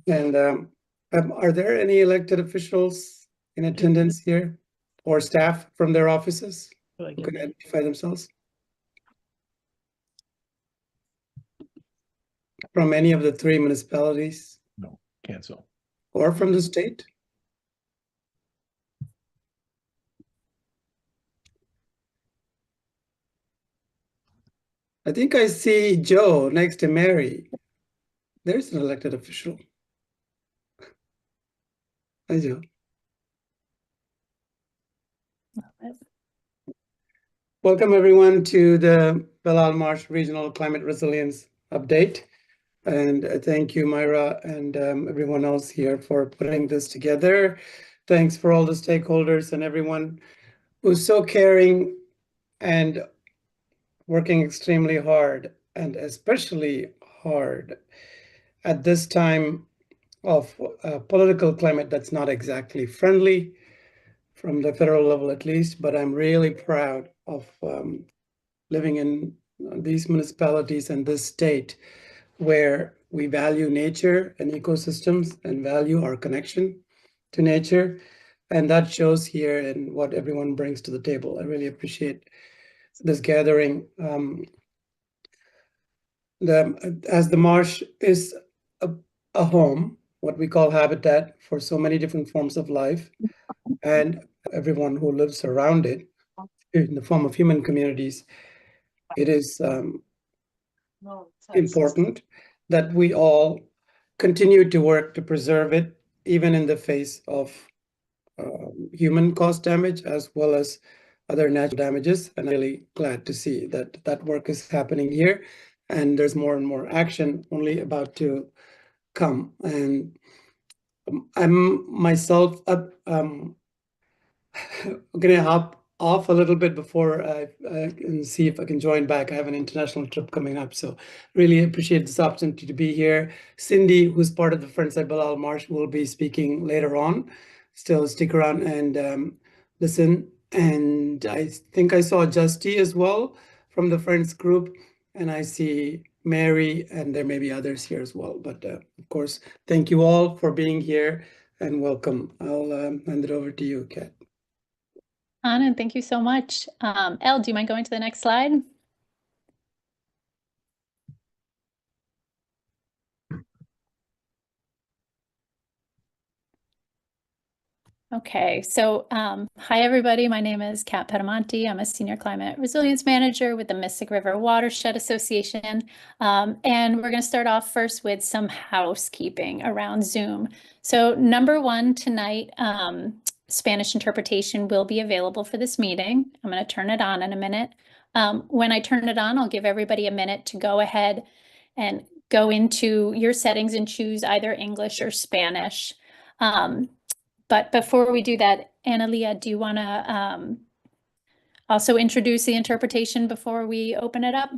And are there any elected officials in attendance here or staff from their offices who can identify themselves? From any of the 3 municipalities? No, cancel. Or from the state? I think I see Joe next to Mary. There's an elected official. Hi, Joe. Welcome, everyone, to the Belle Marsh Regional Climate Resilience Update. And thank you, Myra, and everyone else here for putting this together. Thanks for all the stakeholders and everyone who's so caring and working extremely hard, and especially hard at this time of political climate that's not exactly friendly from the federal level, at least. But I'm really proud of living in these municipalities and this state where we value nature and ecosystems and value our connection to nature. And that shows here in what everyone brings to the table. I really appreciate this gathering. As the marsh is a home, what we call habitat for so many different forms of life, and everyone who lives around it in the form of human communities, it is important that we all continue to work to preserve it, even in the face of human caused damage as well as other natural damages. And I'm really glad to see that that work is happening here, and there's more and more action only about to come. And I'm myself going to hop off a little bit before I can see if I can join back. I have an international trip coming up, so really appreciate this opportunity to be here. Cindy, who's part of the Friends at Belle Marsh, will be speaking later on. Still stick around and listen. And I think I saw Justy as well from the Friends group, and I see Mary, and there may be others here as well. But of course, thank you all for being here and welcome. I'll hand it over to you, Kat. Anand, thank you so much. Elle, do you mind going to the next slide? Okay, so hi everybody, my name is Kat Petamonti. I'm a Senior Climate Resilience Manager with the Mystic River Watershed Association. And we're going to start off first with some housekeeping around Zoom. So number one, tonight, Spanish interpretation will be available for this meeting. I'm going to turn it on in a minute. When I turn it on, I'll give everybody a minute to go ahead and go into your settings and choose either English or Spanish. But before we do that, Analia, do you want to also introduce the interpretation before we open it up?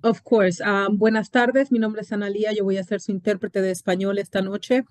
Of course. Buenas tardes, mi nombre es Analía, yo voy a ser su intérprete de español esta noche.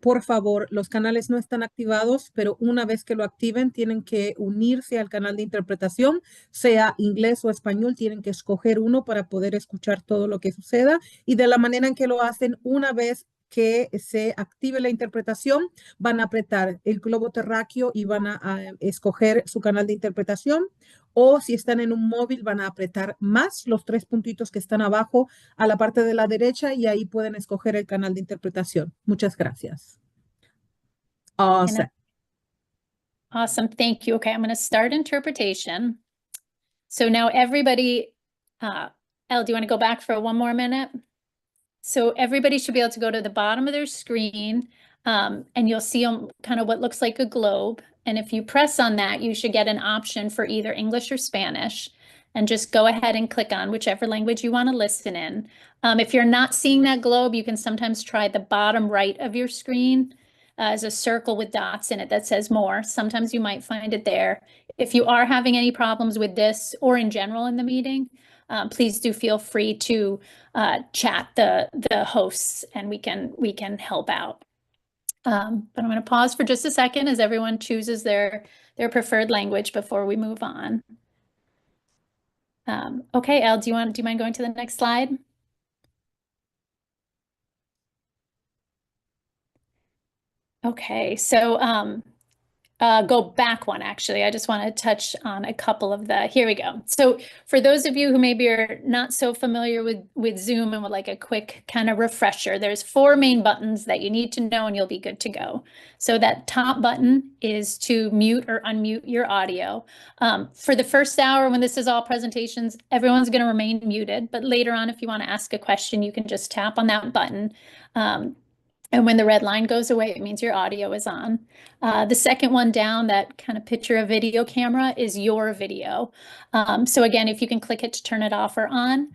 Por favor, los canales no están activados, pero una vez que lo activen tienen que unirse al canal de interpretación, sea inglés o español, tienen que escoger uno para poder escuchar todo lo que suceda, y de la manera en que lo hacen, una vez que se active la interpretación, van a apretar el globo terráqueo y van a escoger su canal de interpretación, o si están en un móvil van a apretar más los 3 puntitos que están abajo a la parte de la derecha y ahí pueden escoger el canal de interpretación. Muchas gracias. Awesome. Awesome, thank you. Okay, I'm going to start interpretation. So now everybody, Elle, do you want to go back for one more minute? So everybody should be able to go to the bottom of their screen and you'll see kind of what looks like a globe. And if you press on that, you should get an option for either English or Spanish. And just go ahead and click on whichever language you want to listen in. If you're not seeing that globe, you can sometimes try the bottom right of your screen as a circle with dots in it that says more. Sometimes you might find it there. If you are having any problems with this or in general in the meeting, please do feel free to chat the hosts and we can help out. But I'm going to pause for just a second as everyone chooses their preferred language before we move on. Okay, Elle, do you mind going to the next slide? Okay, so go back one, actually. I just want to touch on a couple of here we go. So for those of you who maybe are not so familiar with Zoom and would like a quick kind of refresher, there's 4 main buttons that you need to know and you'll be good to go. So that top button is to mute or unmute your audio. For the first hour, when this is all presentations, everyone's going to remain muted, but later on, if you want to ask a question, you can just tap on that button. And when the red line goes away, it means your audio is on. The second one down, that kind of picture of video camera, is your video. So again, if you can click it to turn it off or on.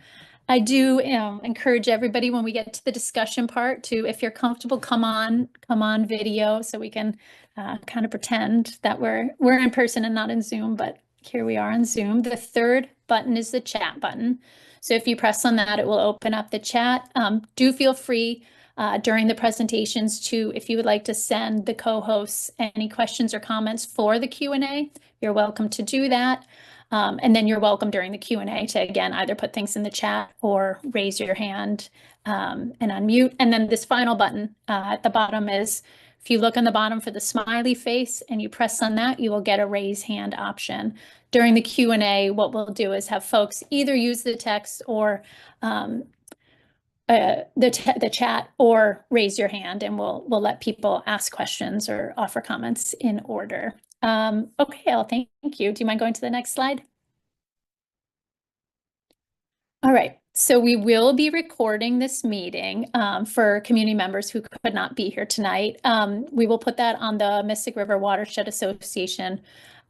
I do encourage everybody when we get to the discussion part to, if you're comfortable, come on video so we can kind of pretend that we're in person and not in Zoom, but here we are on Zoom. The third button is the chat button. So if you press on that, it will open up the chat. Do feel free during the presentations to, if you would like to send the co-hosts any questions or comments for the Q&A, you're welcome to do that. And then you're welcome during the Q&A to, again, either put things in the chat or raise your hand and unmute. And then this final button at the bottom is, if you look on the bottom for the smiley face and you press on that, you will get a raise hand option. During the Q&A, what we'll do is have folks either use the text or the chat or raise your hand, and we'll let people ask questions or offer comments in order. Okay, Elle, thank you. Do you mind going to the next slide? All right, so we will be recording this meeting for community members who could not be here tonight. We will put that on the Mystic River Watershed Association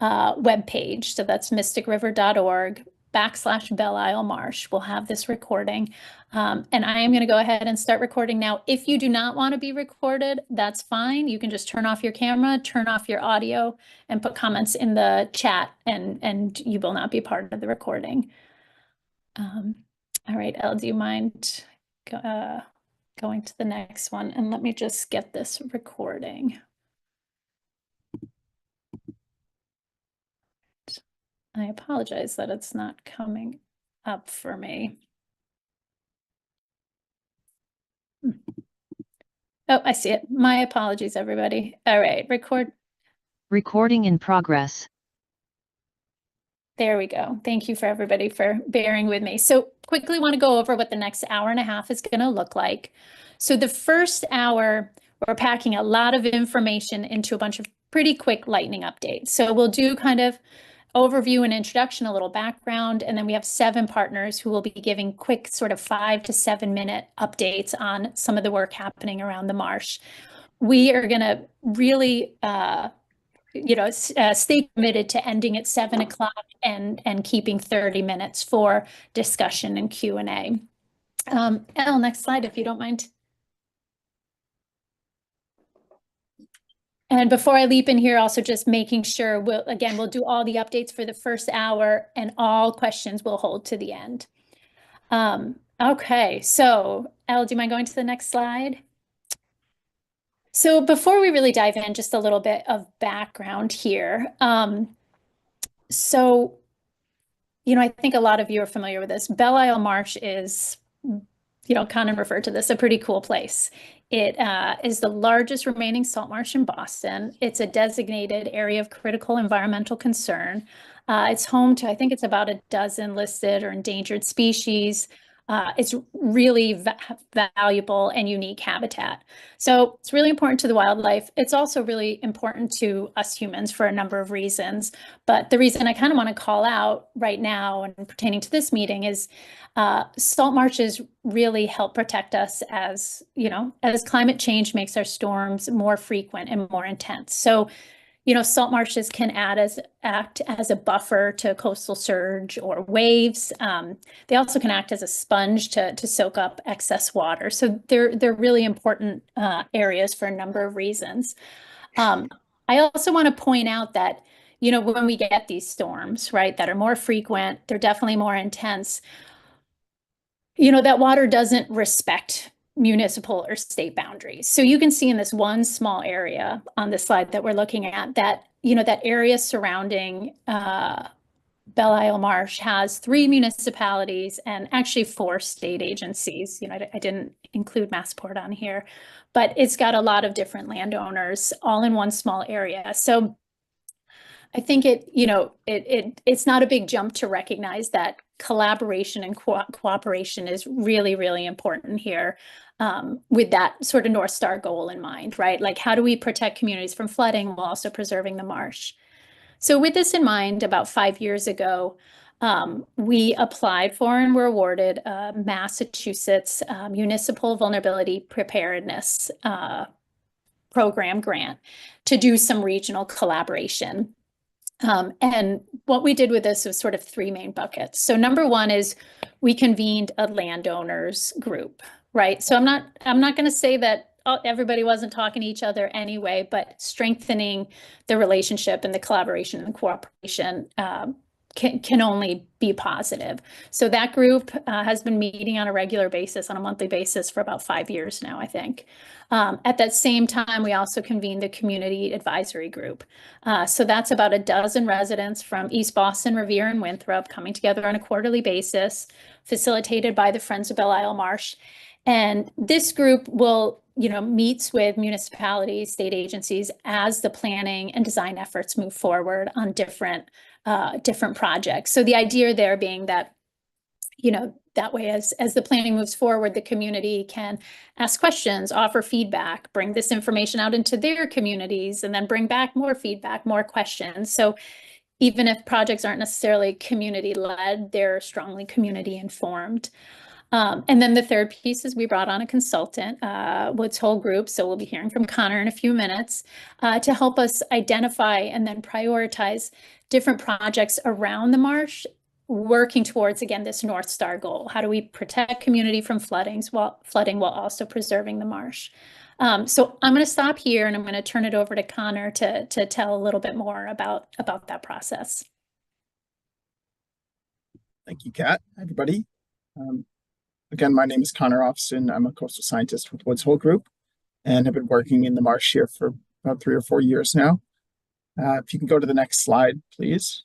webpage. So that's mysticriver.org/Belle Isle Marsh. We'll have this recording. And I am going to go ahead and start recording now. If you do not want to be recorded, that's fine. You can just turn off your camera, turn off your audio, and put comments in the chat, and you will not be part of the recording. All right, Elle, do you mind going to the next one? And let me just get this recording. I apologize that it's not coming up for me. Oh, I see it. My apologies, everybody. All right, Recording in progress. There we go. Thank you for everybody for bearing with me. So quickly want to go over what the next hour and a half is going to look like. So the first hour, we're packing a lot of information into a bunch of pretty quick lightning updates. So we'll do kind of overview and introduction, a little background, and then we have 7 partners who will be giving quick sort of 5 to 7 minute updates on some of the work happening around the marsh. We are going to really stay committed to ending at 7 o'clock and keeping 30 minutes for discussion and Q&A. Elle, next slide, if you don't mind. And before I leap in here, also just making sure we'll do all the updates for the first hour, and all questions will hold to the end. Okay, so Elle, do you mind going to the next slide? So before we really dive in, just a little bit of background here. So, I think a lot of you are familiar with this. Belle Isle Marsh is, kind of refer to this, a pretty cool place. It is the largest remaining salt marsh in Boston. It's a designated area of critical environmental concern. It's home to, I think it's about a dozen listed or endangered species. It's really valuable and unique habitat. So it's really important to the wildlife. It's also really important to us humans for a number of reasons. But the reason I kind of want to call out right now and pertaining to this meeting is salt marshes really help protect us as climate change makes our storms more frequent and more intense. So salt marshes can act as a buffer to coastal surge or waves. They also can act as a sponge to soak up excess water. So they're really important areas for a number of reasons. I also want to point out that, when we get these storms, right, that are more frequent, they're definitely more intense, that water doesn't respect municipal or state boundaries. So you can see in this one small area on the slide that we're looking at that, that area surrounding Belle Isle Marsh has 3 municipalities and actually 4 state agencies. You know, I didn't include Massport on here, but it's got a lot of different landowners all in one small area. So I think it's not a big jump to recognize that collaboration and cooperation is really, really important here, with that sort of North Star goal in mind, right? Like, how do we protect communities from flooding while also preserving the marsh? So with this in mind, about 5 years ago, we applied for and were awarded a Massachusetts Municipal Vulnerability Preparedness Program grant to do some regional collaboration. And what we did with this was sort of 3 main buckets. So number 1 is we convened a landowners group, right? So I'm not going to say that everybody wasn't talking to each other anyway, but strengthening the relationship and the collaboration and the cooperation can only be positive. So that group has been meeting on a regular basis, on a monthly basis for about 5 years now, I think. At that same time, we also convened the community advisory group. So that's about a dozen residents from East Boston, Revere, and Winthrop coming together on a quarterly basis, facilitated by the Friends of Belle Isle Marsh. And this group will, meets with municipalities, state agencies as the planning and design efforts move forward on different projects. So the idea there being that, that way as the planning moves forward, the community can ask questions, offer feedback, bring this information out into their communities, and then bring back more feedback, more questions. So even if projects aren't necessarily community-led, they're strongly community-informed. And then the third piece is we brought on a consultant, Woods Hole Group, so we'll be hearing from Connor in a few minutes, to help us identify and then prioritize different projects around the marsh, working towards, again, this North Star goal. How do we protect community from flooding while also preserving the marsh? So I'm going to stop here and I'm going to turn it over to Connor to tell a little bit more about that process. Thank you, Kat. Hi, everybody. Again, my name is Connor Offson. I'm a coastal scientist with Woods Hole Group and have been working in the marsh here for about 3 or 4 years now. If you can go to the next slide, please.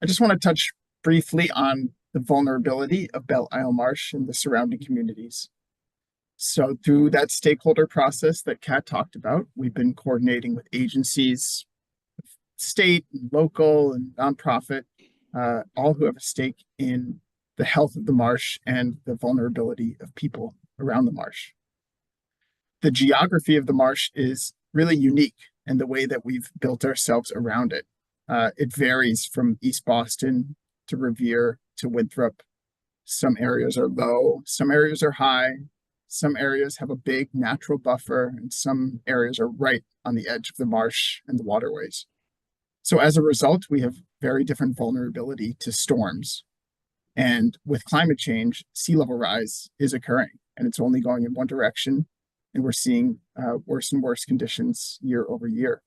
I just want to touch briefly on the vulnerability of Belle Isle Marsh and the surrounding communities. So through that stakeholder process that Kat talked about, we've been coordinating with agencies, state, and local, and nonprofit, all who have a stake in the health of the marsh and the vulnerability of people around the marsh. The geography of the marsh is really unique in the way that we've built ourselves around it. It varies from East Boston to Revere to Winthrop. Some areas are low, some areas are high, some areas have a big natural buffer, and some areas are right on the edge of the marsh and the waterways. So as a result, we have very different vulnerability to storms. And with climate change, sea level rise is occurring, and it's only going in one direction, and we're seeing worse and worse conditions year over year.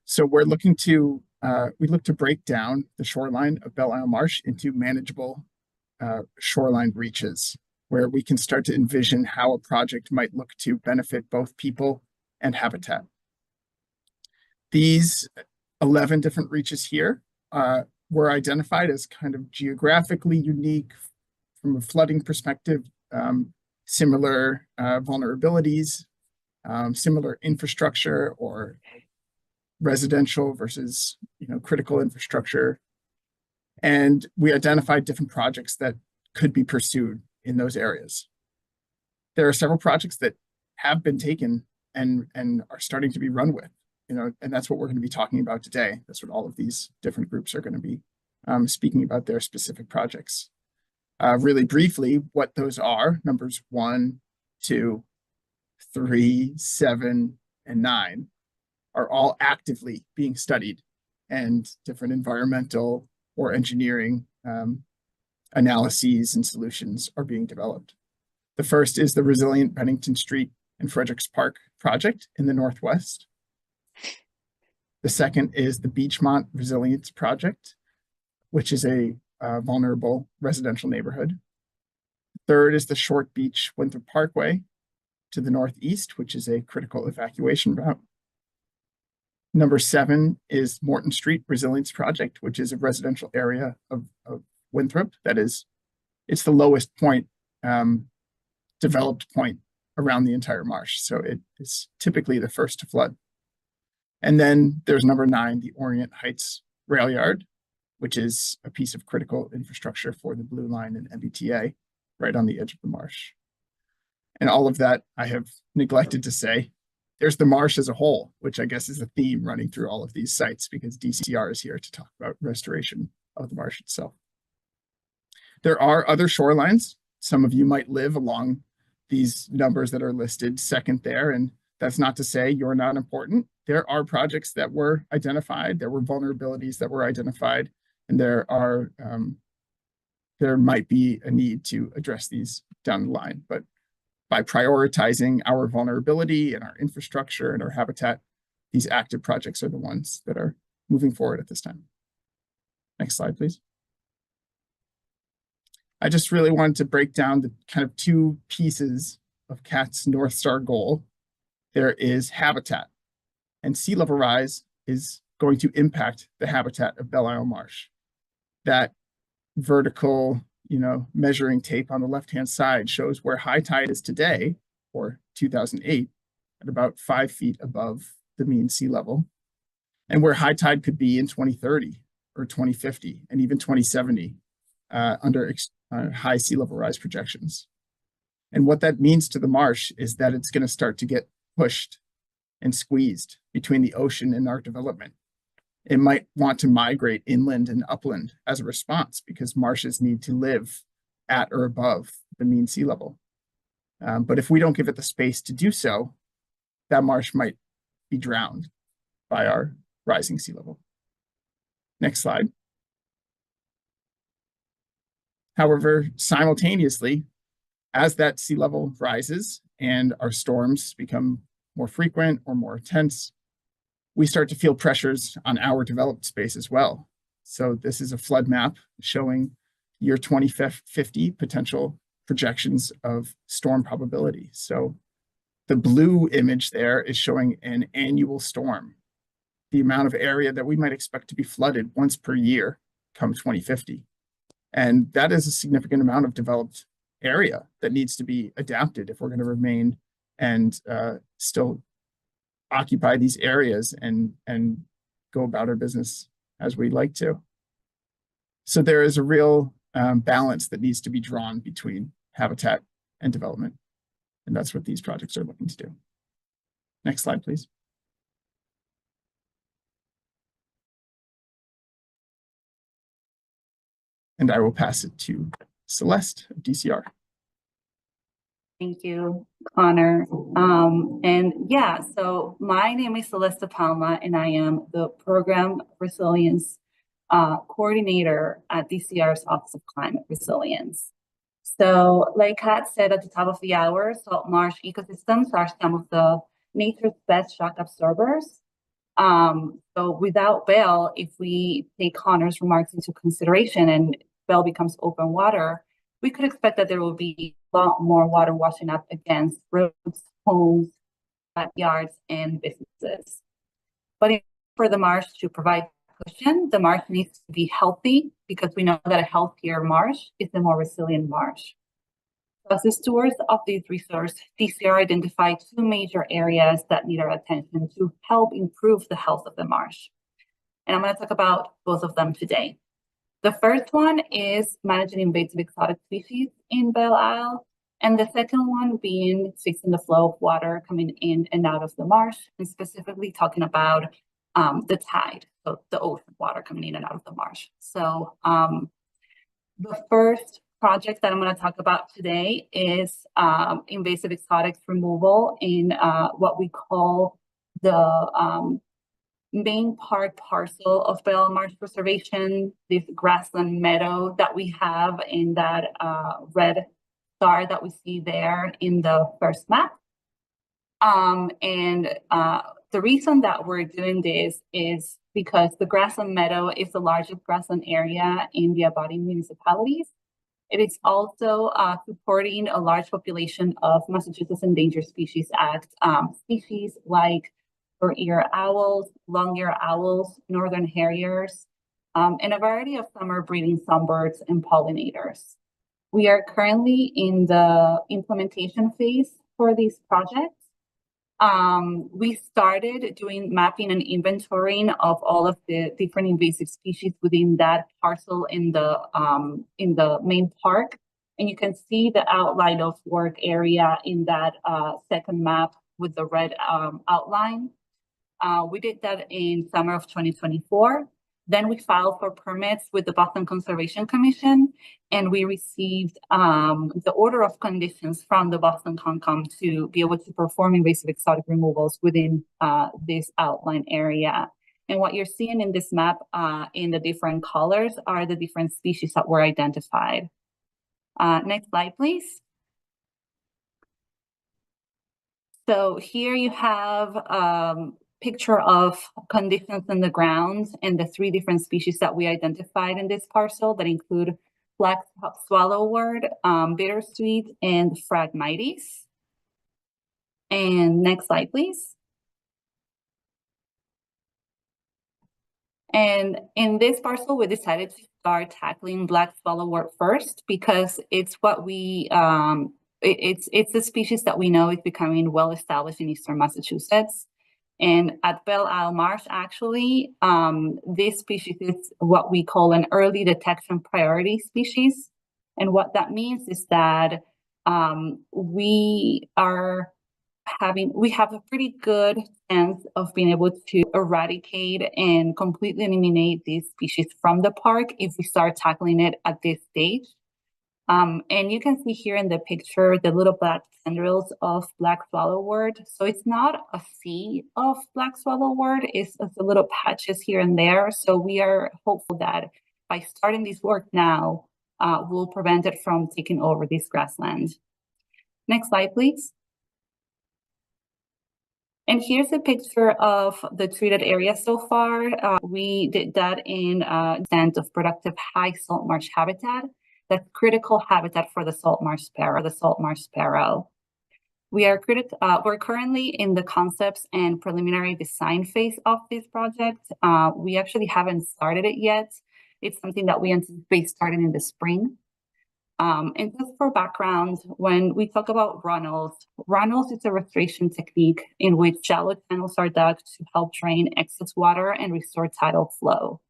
So we're looking to we look to break down the shoreline of Belle Isle Marsh into manageable shoreline reaches, where we can start to envision how a project might look to benefit both people and habitat. These 11 different reaches here were identified as kind of geographically unique from a flooding perspective, similar vulnerabilities, similar infrastructure or residential versus critical infrastructure. And we identified different projects that could be pursued in those areas. There are several projects that have been taken and are starting to be run with. And that's what we're going to be talking about today. That's what all of these different groups are going to be speaking about their specific projects. Really briefly, what those are, numbers 1, 2, 3, 7, and 9 are all actively being studied, and different environmental or engineering analyses and solutions are being developed. The first is the Resilient Bennington Street and Fredericks Park project in the Northwest. The second is the Beachmont Resilience Project, which is a vulnerable residential neighborhood. Third is the Short Beach Winthrop Parkway to the northeast, which is a critical evacuation route. Number 7 is Morton Street Resilience Project, which is a residential area of Winthrop. That is, it's the lowest point, developed point around the entire marsh. So it is typically the first to flood. And then there's number 9, the Orient Heights Rail Yard, which is a piece of critical infrastructure for the Blue Line and MBTA right on the edge of the marsh. And all of that I have neglected to say. There's the marsh as a whole, which I guess is a theme running through all of these sites because DCR is here to talk about restoration of the marsh itself. There are other shorelines. Some of you might live along these numbers that are listed second there, and that's not to say you're not important. There are projects that were identified, there were vulnerabilities that were identified, and there might be a need to address these down the line. But by prioritizing our vulnerability and our infrastructure and our habitat, these active projects are the ones that are moving forward at this time. Next slide, please. I just really wanted to break down the kind of 2 pieces of CAT's North Star goal. There is habitat, and sea level rise is going to impact the habitat of Belle Isle Marsh. That vertical, measuring tape on the left-hand side shows where high tide is today, or 2008, at about 5 feet above the mean sea level, and where high tide could be in 2030 or 2050 and even 2070 under high sea level rise projections. And what that means to the marsh is that it's going to start to get pushed and squeezed between the ocean and our development. It might want to migrate inland and upland as a response because marshes need to live at or above the mean sea level. But if we don't give it the space to do so, that marsh might be drowned by our rising sea level. Next slide. However, simultaneously, as that sea level rises and our storms become more frequent or more intense, we start to feel pressures on our developed space as well. So this is a flood map showing year 2050 potential projections of storm probability. So the blue image there is showing an annual storm, the amount of area that we might expect to be flooded once per year come 2050. And that is a significant amount of developed area that needs to be adapted if we're going to remain and still occupy these areas and go about our business as we'd like to. So there is a real balance that needs to be drawn between habitat and development. And that's what these projects are looking to do. Next slide, please. And I will pass it to Celeste of DCR. Thank you, Connor. So my name is Celeste Palma, and I am the Program Resilience Coordinator at DCR's Office of Climate Resilience. So like Kat said at the top of the hour, salt marsh ecosystems are some of the nature's best shock absorbers. So without Belle, if we take Connor's remarks into consideration and Belle becomes open water, we could expect that there will be a lot more water washing up against roads, homes, backyards, and businesses. But for the marsh to provide cushion, the marsh needs to be healthy because we know that a healthier marsh is a more resilient marsh. So as the stewards of this resource, DCR identified 2 major areas that need our attention to help improve the health of the marsh. And I'm going to talk about both of them today. The first one is managing invasive exotic species in Belle Isle, and the second one being fixing the flow of water coming in and out of the marsh, and specifically talking about the tide, so the ocean water coming in and out of the marsh. So the first project that I'm going to talk about today is invasive exotics removal in what we call the main park parcel of Belle Marsh Preservation, this grassland meadow that we have in that red star that we see there in the first map. The reason that we're doing this is because the grassland meadow is the largest grassland area in the abutting municipalities. It is also supporting a large population of Massachusetts Endangered Species Act species like short-eared owls, long-eared owls, northern harriers, and a variety of summer breeding sunbirds and pollinators. We are currently in the implementation phase for these projects. We started doing mapping and inventorying of all of the different invasive species within that parcel in the main park. And you can see the outline of work area in that second map with the red outline. We did that in summer of 2024. Then we filed for permits with the Boston Conservation Commission, and we received the order of conditions from the Boston Concom to be able to perform invasive exotic removals within this outline area. And what you're seeing in this map in the different colors are the different species that were identified. Next slide, please. So here you have picture of conditions in the ground and the 3 different species that we identified in this parcel that include black swallowwort, bittersweet, and Phragmites. And next slide, please. And in this parcel, we decided to start tackling black swallowwort first because it's what we it's a species that we know is becoming well established in eastern Massachusetts. And at Belle Isle Marsh, actually, this species is what we call an early detection priority species. And what that means is that we have a pretty good chance of being able to eradicate and completely eliminate these species from the park if we start tackling it at this stage. And you can see here in the picture the little black tendrils of black swallowwort. So it's not a sea of black swallowwort, it's the little patches here and there. So we are hopeful that by starting this work now, we'll prevent it from taking over this grassland. Next slide, please. And here's a picture of the treated area so far. We did that in extent of productive high salt marsh habitat. That's critical habitat for the salt marsh sparrow, We're currently in the concepts and preliminary design phase of this project. We actually haven't started it yet. It's something that we anticipate starting in the spring. And just for background, when we talk about runnels is a restoration technique in which shallow channels are dug to help drain excess water and restore tidal flow.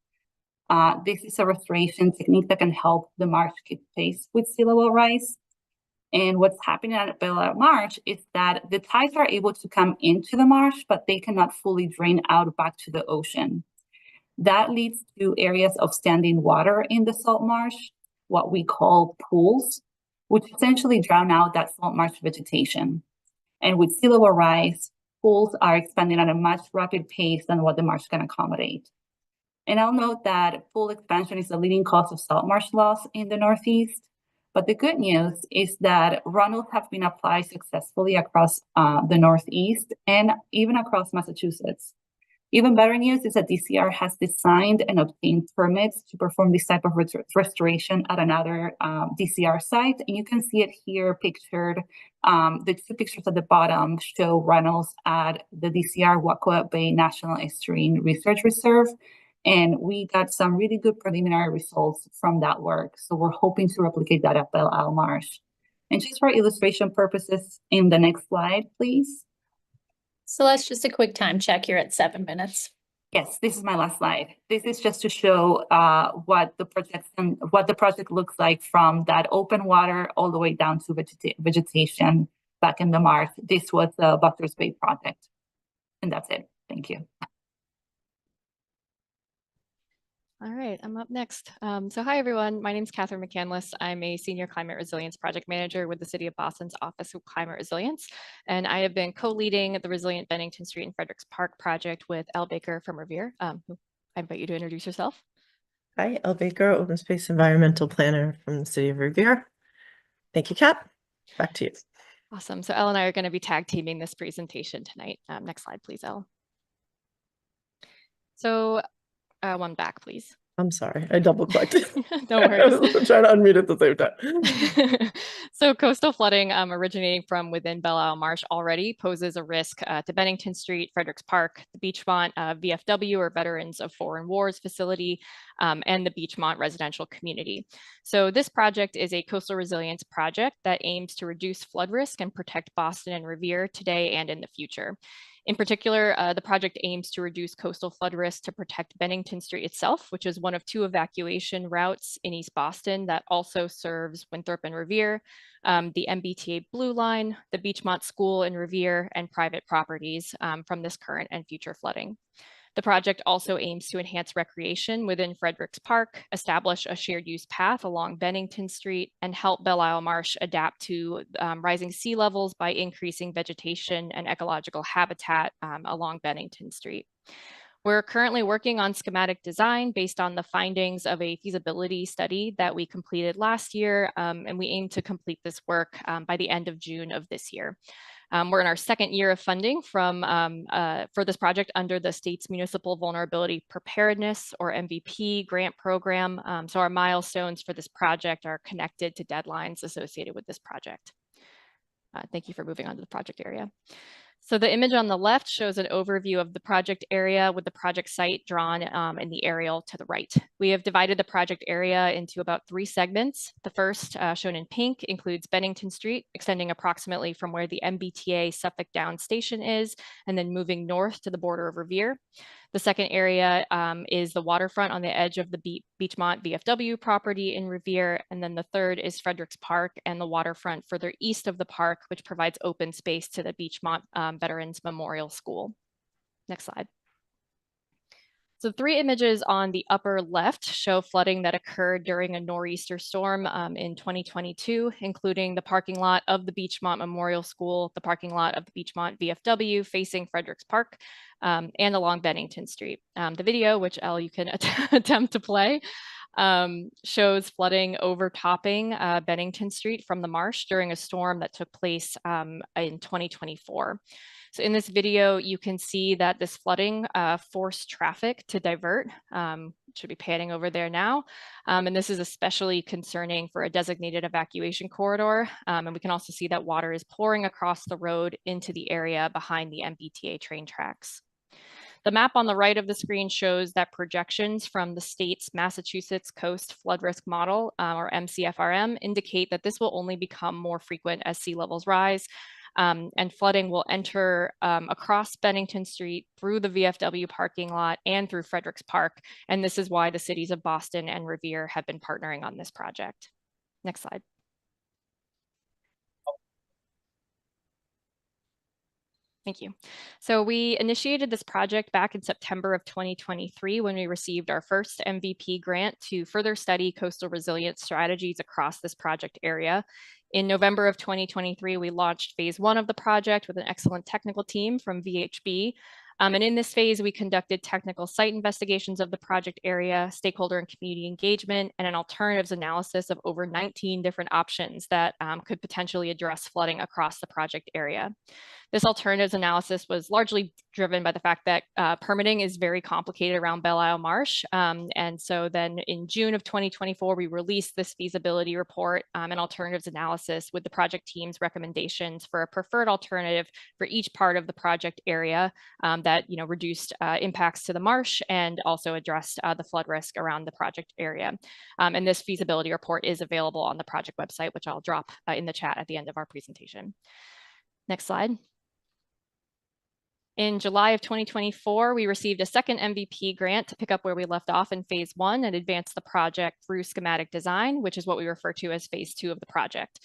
This is a restoration technique that can help the marsh keep pace with sea level rise. And what's happening at Belle Isle Marsh is that the tides are able to come into the marsh, but they cannot fully drain out back to the ocean. That leads to areas of standing water in the salt marsh, what we call pools, which essentially drown out that salt marsh vegetation. And with sea level rise, pools are expanding at a much rapid pace than what the marsh can accommodate. And I'll note that pool expansion is the leading cause of salt marsh loss in the Northeast. But the good news is that runnels have been applied successfully across the Northeast and even across Massachusetts. Even better news is that DCR has designed and obtained permits to perform this type of restoration at another DCR site. And you can see it here pictured. The 2 pictures at the bottom show runnels at the DCR Wacoa Bay National Estuarine Research Reserve. And we got some really good preliminary results from that work. So we're hoping to replicate that at Belle Isle Marsh. And just for illustration purposes, in the next slide, please. So let's just a quick time check here at 7 minutes. Yes, this is my last slide. This is just to show what the project looks like from that open water all the way down to vegetation back in the marsh. This was the Bucklers Bay project. And that's it. Thank you. All right, I'm up next. So hi, everyone. My name is Catherine McCandless. I'm a Senior Climate Resilience Project Manager with the City of Boston's Office of Climate Resilience. And I have been co-leading the Resilient Bennington Street and Fredericks Park project with Elle Baker from Revere, who I invite you to introduce yourself. Hi, Elle Baker, Open Space Environmental Planner from the City of Revere. Thank you, Kat. Back to you. Awesome. So Elle and I are going to be tag teaming this presentation tonight. Next slide, please, Elle. So one back, please. I'm sorry, I double clicked. No I worries. was trying to unmute at the same time. So coastal flooding originating from within Belle Isle Marsh already poses a risk to Bennington Street, Fredericks Park, the Beachmont VFW or Veterans of Foreign Wars facility, and the Beachmont residential community. So this project is a coastal resilience project that aims to reduce flood risk and protect Boston and Revere today and in the future. In particular, the project aims to reduce coastal flood risk to protect Bennington Street itself, which is one of 2 evacuation routes in East Boston that also serves Winthrop and Revere, the MBTA Blue Line, the Beachmont School in Revere, and private properties from this current and future flooding. The project also aims to enhance recreation within Fredericks Park, establish a shared use path along Bennington Street, and help Belle Isle Marsh adapt to rising sea levels by increasing vegetation and ecological habitat along Bennington Street. We're currently working on schematic design based on the findings of a feasibility study that we completed last year, and we aim to complete this work by the end of June of this year. We're in our 2nd year of funding for this project under the state's Municipal Vulnerability Preparedness or MVP grant program. So our milestones for this project are connected to deadlines associated with this project. Thank you for moving on to the project area. So the image on the left shows an overview of the project area with the project site drawn in the aerial to the right. We have divided the project area into about 3 segments. The first, shown in pink, includes Bennington Street, extending approximately from where the MBTA Suffolk Downs station is, and then moving north to the border of Revere. The second area is the waterfront on the edge of the Beachmont VFW property in Revere. And then the third is Fredericks Park and the waterfront further east of the park, which provides open space to the Beachmont Veterans Memorial School. Next slide. So 3 images on the upper left show flooding that occurred during a nor'easter storm in 2022, including the parking lot of the Beachmont Memorial School, the parking lot of the Beachmont VFW facing Fredericks Park, and along Bennington Street. The video, which Elle, you can attempt to play, shows flooding overtopping Bennington Street from the marsh during a storm that took place in 2024. So in this video, you can see that this flooding forced traffic to divert. Should be panning over there now. And this is especially concerning for a designated evacuation corridor. And we can also see that water is pouring across the road into the area behind the MBTA train tracks. The map on the right of the screen shows that projections from the state's Massachusetts Coast Flood Risk Model, or MCFRM, indicate that this will only become more frequent as sea levels rise. And flooding will enter across Bennington Street, through the VFW parking lot, and through Fredericks Park. And this is why the cities of Boston and Revere have been partnering on this project. Next slide. Thank you. So we initiated this project back in September of 2023 when we received our first MVP grant to further study coastal resilience strategies across this project area. In November of 2023, we launched phase 1 of the project with an excellent technical team from VHB. And in this phase, we conducted technical site investigations of the project area, stakeholder and community engagement, and an alternatives analysis of over 19 different options that could potentially address flooding across the project area. This alternatives analysis was largely driven by the fact that permitting is very complicated around Belle Isle Marsh. And so then in June of 2024, we released this feasibility report and alternatives analysis with the project team's recommendations for a preferred alternative for each part of the project area that reduced impacts to the marsh and also addressed the flood risk around the project area. And this feasibility report is available on the project website, which I'll drop in the chat at the end of our presentation. Next slide. In July of 2024, we received a second MVP grant to pick up where we left off in phase 1 and advance the project through schematic design, which is what we refer to as phase 2 of the project.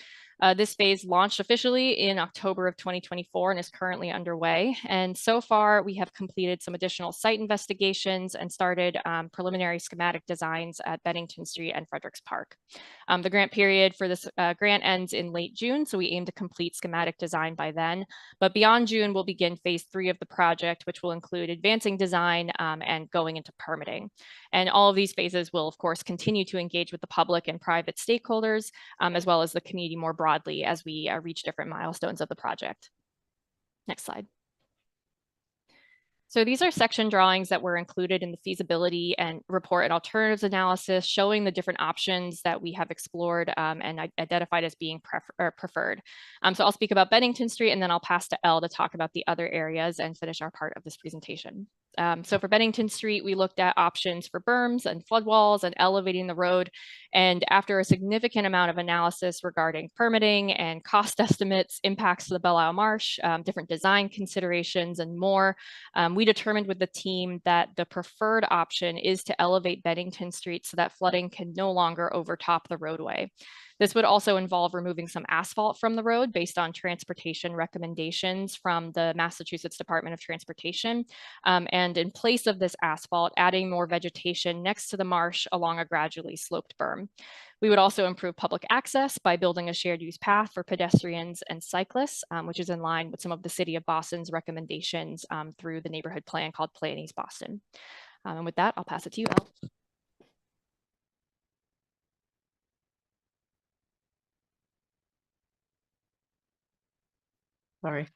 This phase launched officially in October of 2024 and is currently underway. And so far, we have completed some additional site investigations and started preliminary schematic designs at Bennington Street and Fredericks Park. The grant period for this grant ends in late June, so we aim to complete schematic design by then. But beyond June, we'll begin phase 3 of the project, which will include advancing design and going into permitting. And all of these phases will, of course, continue to engage with the public and private stakeholders, as well as the community more broadly as we reach different milestones of the project. Next slide. So these are section drawings that were included in the feasibility and report and alternatives analysis, showing the different options that we have explored and identified as being preferred. So I'll speak about Bennington Street, and then I'll pass to Elle to talk about the other areas and finish our part of this presentation. So for Bennington Street, we looked at options for berms and flood walls and elevating the road. And after a significant amount of analysis regarding permitting and cost estimates, impacts to the Belle Isle Marsh, different design considerations, and more, we determined with the team that the preferred option is to elevate Bennington Street so that flooding can no longer overtop the roadway. This would also involve removing some asphalt from the road based on transportation recommendations from the Massachusetts Department of Transportation. And in place of this asphalt, adding more vegetation next to the marsh along a gradually sloped berm. We would also improve public access by building a shared use path for pedestrians and cyclists, which is in line with some of the City of Boston's recommendations through the neighborhood plan called Plan East Boston. And with that, I'll pass it to you, Elle. Sorry.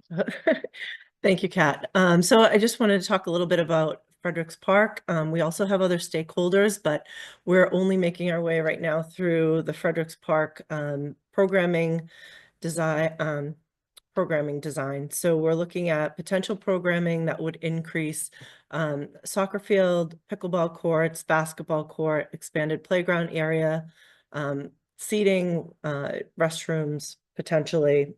Thank you, Kat. So I just wanted to talk a little bit about Fredericks Park. We also have other stakeholders, but we're only making our way right now through the Fredericks Park programming design. So we're looking at potential programming that would increase soccer field, pickleball courts, basketball court, expanded playground area, seating, restrooms, potentially,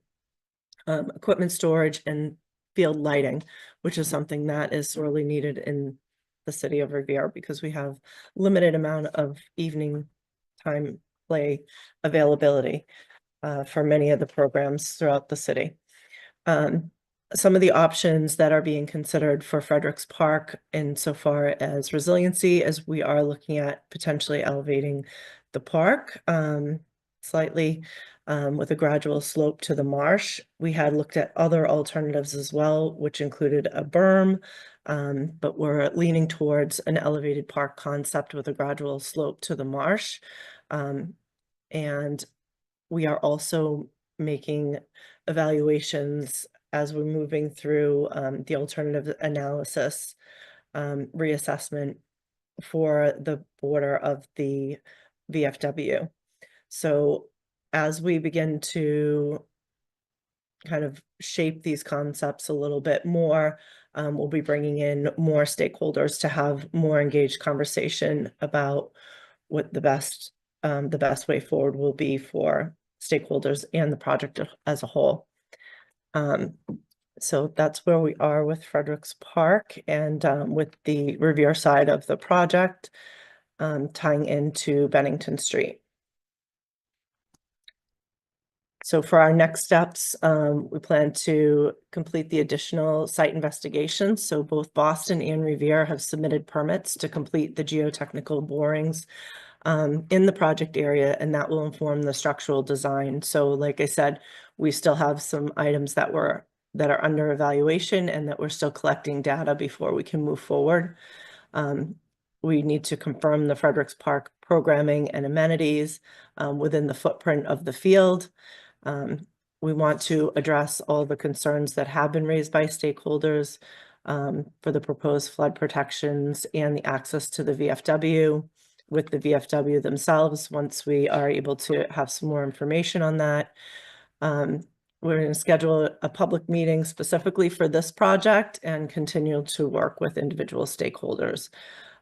equipment storage, and field lighting, which is something that is sorely needed in the city of Revere because we have limited amount of evening time play availability for many of the programs throughout the city. Some of the options that are being considered for Fredericks Park insofar as resiliency, as we are looking at potentially elevating the park slightly with a gradual slope to the marsh. We had looked at other alternatives as well, which included a berm, but we're leaning towards an elevated park concept with a gradual slope to the marsh. And we are also making evaluations as we're moving through the alternative analysis reassessment for the border of the VFW. So as we begin to kind of shape these concepts a little bit more, we'll be bringing in more stakeholders to have more engaged conversation about what the best way forward will be for stakeholders and the project as a whole. So that's where we are with Fredericks Park and with the Revere side of the project tying into Bennington Street. So for our next steps, we plan to complete the additional site investigations. So both Boston and Revere have submitted permits to complete the geotechnical borings in the project area, and that will inform the structural design. So like I said, we still have some items that are under evaluation and that we're still collecting data before we can move forward. We need to confirm the Fredericks Park programming and amenities within the footprint of the field. We want to address all the concerns that have been raised by stakeholders for the proposed flood protections and the access to the VFW with the VFW themselves once we are able to have some more information on that. We're going to schedule a public meeting specifically for this project and continue to work with individual stakeholders.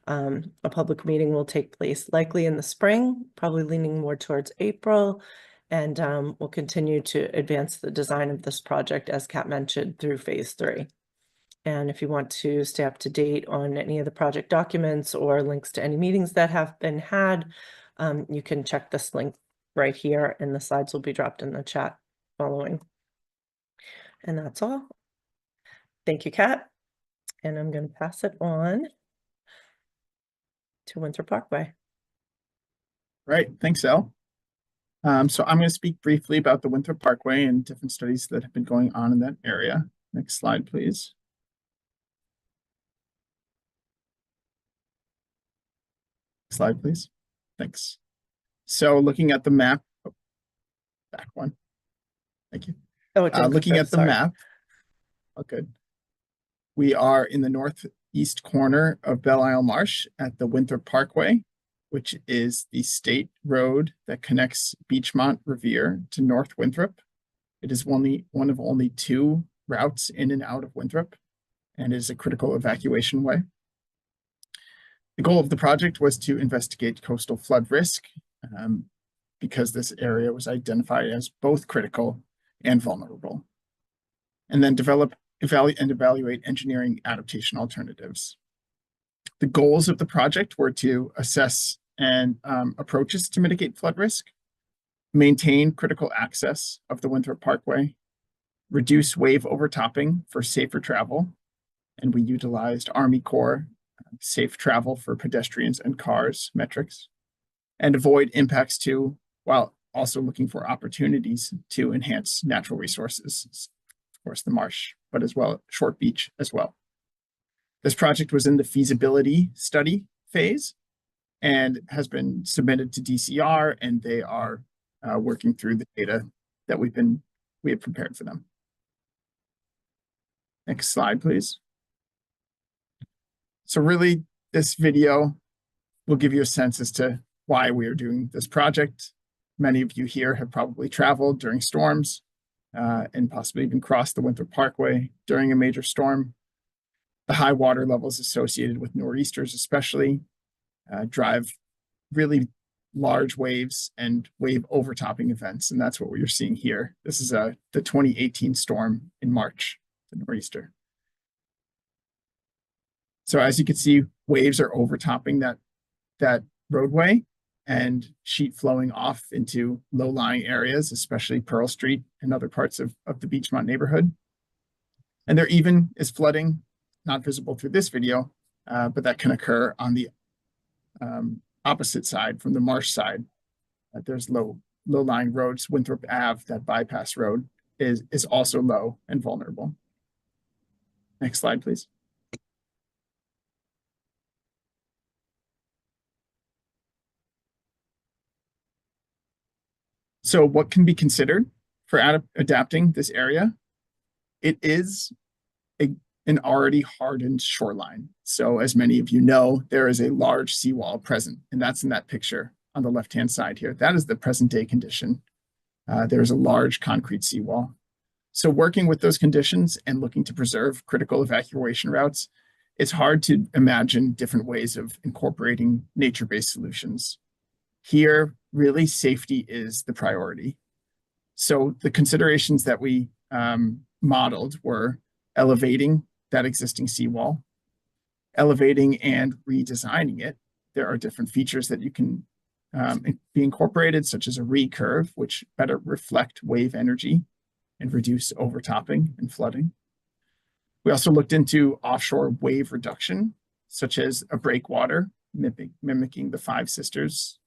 A public meeting will take place likely in the spring, probably leaning more towards April, and we'll continue to advance the design of this project, as Kat mentioned, through phase 3. And if you want to stay up to date on any of the project documents or links to any meetings that have been had, you can check this link right here, and the slides will be dropped in the chat following. And that's all. Thank you, Kat. And I'm going to pass it on to Winthrop Parkway. Right, thanks, Elle. So I'm going to speak briefly about the Winthrop Parkway and different studies that have been going on in that area. Next slide, please. Slide, please. Thanks. So looking at the map, back one. Thank you. Oh, it didn't looking confirm, at the sorry. map. Oh, good. We are in the northeast corner of Belle Isle Marsh at the Winthrop Parkway, which is the state road that connects Beachmont Revere to North Winthrop. It is one of only 2 routes in and out of Winthrop, and is a critical evacuation way. The goal of the project was to investigate coastal flood risk, because this area was identified as both critical and vulnerable, and then evaluate engineering adaptation alternatives. The goals of the project were to assess approaches to mitigate flood risk, maintain critical access of the Winthrop Parkway, reduce wave overtopping for safer travel, and we utilized Army Corps safe travel for pedestrians and cars metrics, and avoid impacts to, while also looking for opportunities to enhance natural resources, of course the marsh, but as well Short Beach as well. This project was in the feasibility study phase and has been submitted to DCR, and they are working through the data that we have prepared for them. Next slide, please. So really, this video will give you a sense as to why we are doing this project. Many of you here have probably traveled during storms and possibly even crossed the Winthrop Parkway during a major storm. The high water levels associated with nor'easters especially drive really large waves and wave overtopping events, and that's what we're seeing here. This is the 2018 storm in March, the nor'easter. So as you can see, waves are overtopping that roadway and sheet flowing off into low-lying areas, especially Pearl Street and other parts of the Beachmont neighborhood. And there even is flooding, not visible through this video, but that can occur on the opposite side, from the marsh side. There's low-lying roads. Winthrop Ave, that bypass road, is also low and vulnerable. Next slide, please. So what can be considered for adapting this area? It is an already hardened shoreline. So as many of you know, there is a large seawall present, and that's in that picture on the left-hand side here. That is the present day condition. There's a large concrete seawall. So working with those conditions and looking to preserve critical evacuation routes, it's hard to imagine different ways of incorporating nature-based solutions. Here, really, safety is the priority. So the considerations that we modeled were elevating that existing seawall, elevating and redesigning it. There are different features that you can be incorporated, such as a recurve, which better reflect wave energy and reduce overtopping and flooding. We also looked into offshore wave reduction, such as a breakwater, mimicking the Five Sisters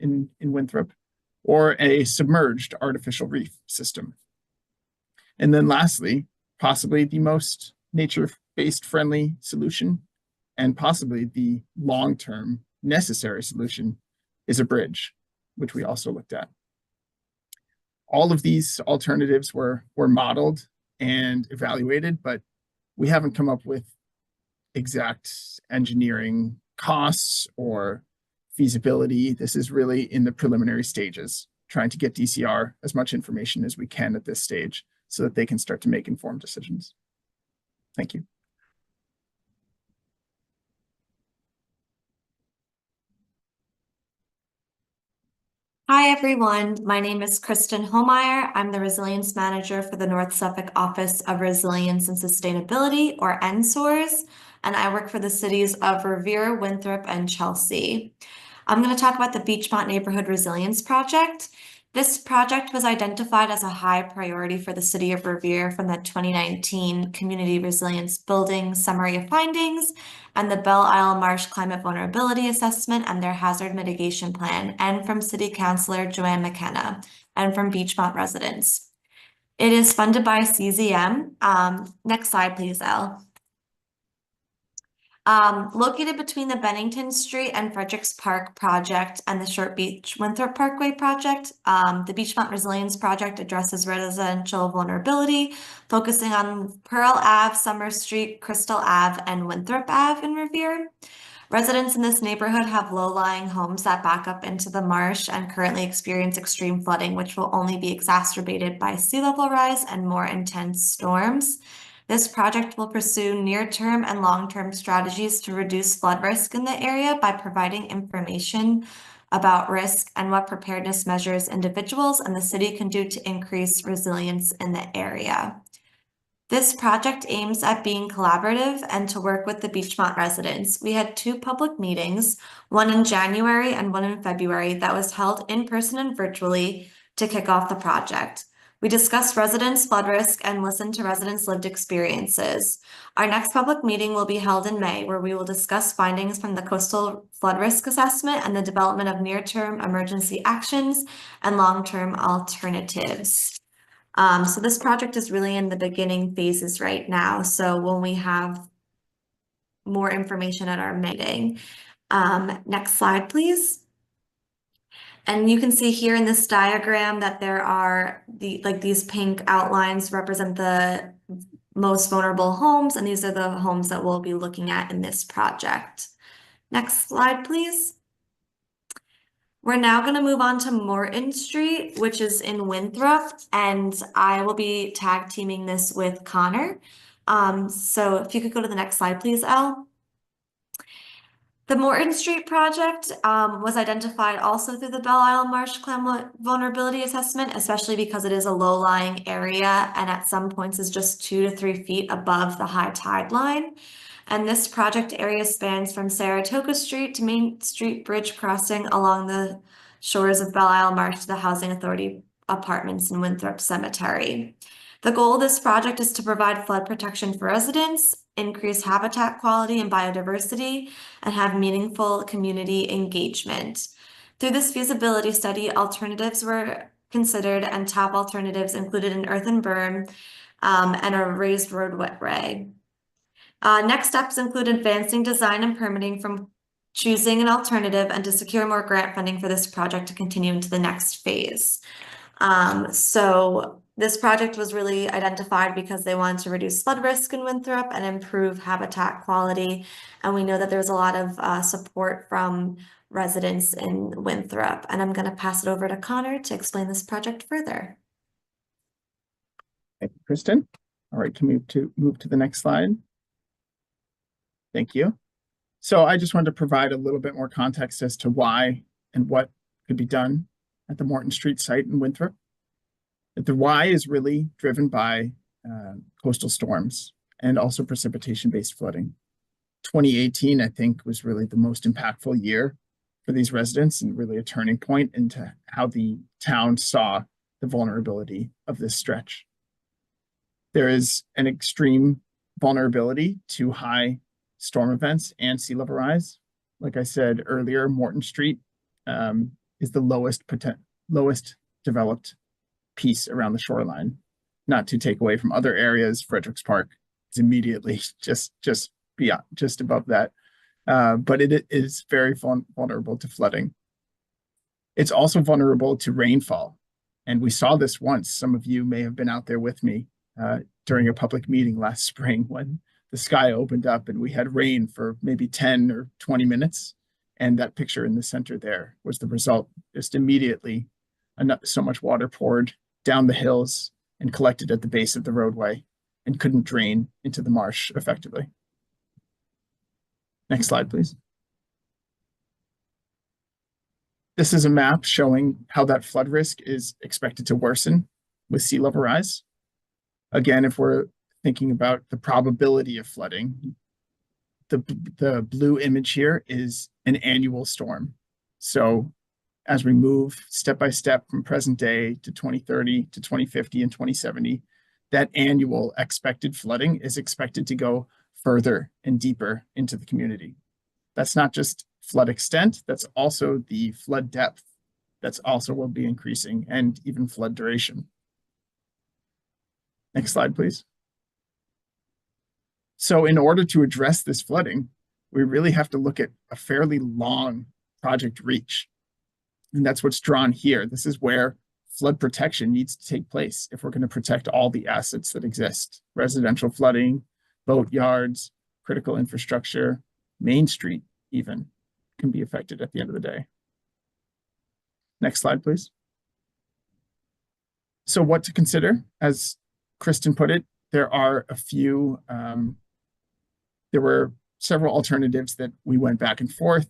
in Winthrop, or a submerged artificial reef system. And then lastly, possibly the most nature-based friendly solution, and possibly the long-term necessary solution, is a bridge, which we also looked at. All of these alternatives were modeled and evaluated, but we haven't come up with exact engineering costs or feasibility. This is really in the preliminary stages, trying to get DCR as much information as we can at this stage so that they can start to make informed decisions. Thank you. Hi, everyone. My name is Kristen Homeyer. I'm the Resilience Manager for the North Suffolk Office of Resilience and Sustainability, or NSORS, and I work for the cities of Revere, Winthrop, and Chelsea. I'm going to talk about the Beachmont Neighborhood Resilience Project. This project was identified as a high priority for the city of Revere from the 2019 Community Resilience Building Summary of Findings and the Belle Isle Marsh Climate Vulnerability Assessment and their Hazard Mitigation Plan, and from City Councilor Joanne McKenna, and from Beachmont residents. It is funded by CZM. Next slide, please, Elle. Located between the Bennington Street and Fredericks Park project and the Short Beach Winthrop Parkway project, the Beachfront Resilience Project addresses residential vulnerability, focusing on Pearl Ave, Summer Street, Crystal Ave, and Winthrop Ave in Revere. Residents in this neighborhood have low-lying homes that back up into the marsh and currently experience extreme flooding, which will only be exacerbated by sea level rise and more intense storms. This project will pursue near-term and long-term strategies to reduce flood risk in the area by providing information about risk and what preparedness measures individuals and the city can do to increase resilience in the area. This project aims at being collaborative and to work with the Beachmont residents. We had 2 public meetings, one in January and one in February, that was held in person and virtually to kick off the project. We discussed residents' flood risk and listened to residents' lived experiences. Our next public meeting will be held in May, where we will discuss findings from the coastal flood risk assessment and the development of near-term emergency actions and long-term alternatives. So this project is really in the beginning phases right now. So when we have more information at our meeting, next slide, please. And you can see here in this diagram that there are these pink outlines represent the most vulnerable homes, and these are the homes that we'll be looking at in this project. Next slide, please. We're now going to move on to Morton Street, which is in Winthrop, and I will be tag teaming this with Connor. So if you could go to the next slide, please, Elle. The Morton Street project was identified also through the Belle Isle Marsh Climate Vulnerability Assessment, especially because it is a low-lying area and at some points is just 2 to 3 feet above the high tide line. And this project area spans from Saratoga Street to Main Street Bridge crossing along the shores of Belle Isle Marsh to the Housing Authority apartments in Winthrop Cemetery. The goal of this project is to provide flood protection for residents, increase habitat quality and biodiversity, and have meaningful community engagement. Through this feasibility study, alternatives were considered, and top alternatives included an earthen berm and a raised roadway. Next steps include advancing design and permitting from choosing an alternative and to secure more grant funding for this project to continue into the next phase. So this project was really identified because they wanted to reduce flood risk in Winthrop and improve habitat quality. And we know that there's a lot of support from residents in Winthrop. And I'm going to pass it over to Connor to explain this project further. Thank you, Kristen. All right, can we move to the next slide? Thank you. So I just wanted to provide a little bit more context as to why and what could be done at the Morton Street site in Winthrop. The why is really driven by coastal storms and also precipitation-based flooding. 2018, I think, was really the most impactful year for these residents and really a turning point into how the town saw the vulnerability of this stretch. There is an extreme vulnerability to high storm events and sea level rise. Like I said earlier, Morton Street is the lowest developed piece around the shoreline. Not to take away from other areas, Fredericks Park is immediately just beyond, just above that. But it is very vulnerable to flooding. It's also vulnerable to rainfall. And we saw this once. Some of you may have been out there with me during a public meeting last spring when the sky opened up and we had rain for maybe 10 or 20 minutes. And that picture in the center there was the result. Just immediately, so much water poured down the hills and collected at the base of the roadway and couldn't drain into the marsh effectively. Next slide, please. This is a map showing how that flood risk is expected to worsen with sea level rise. Again, if we're thinking about the probability of flooding, the blue image here is an annual storm. So as we move step by step from present day to 2030 to 2050 and 2070, that annual expected flooding is expected to go further and deeper into the community. That's not just flood extent, that's also the flood depth. That's also will be increasing, and even flood duration. Next slide, please. So in order to address this flooding, we really have to look at a fairly long project reach. And that's what's drawn here. This is where flood protection needs to take place if we're going to protect all the assets that exist. Residential flooding, boat yards, critical infrastructure, Main Street even can be affected at the end of the day. Next slide, please. So what to consider? As Kristen put it, there are a few, there were several alternatives that we went back and forth.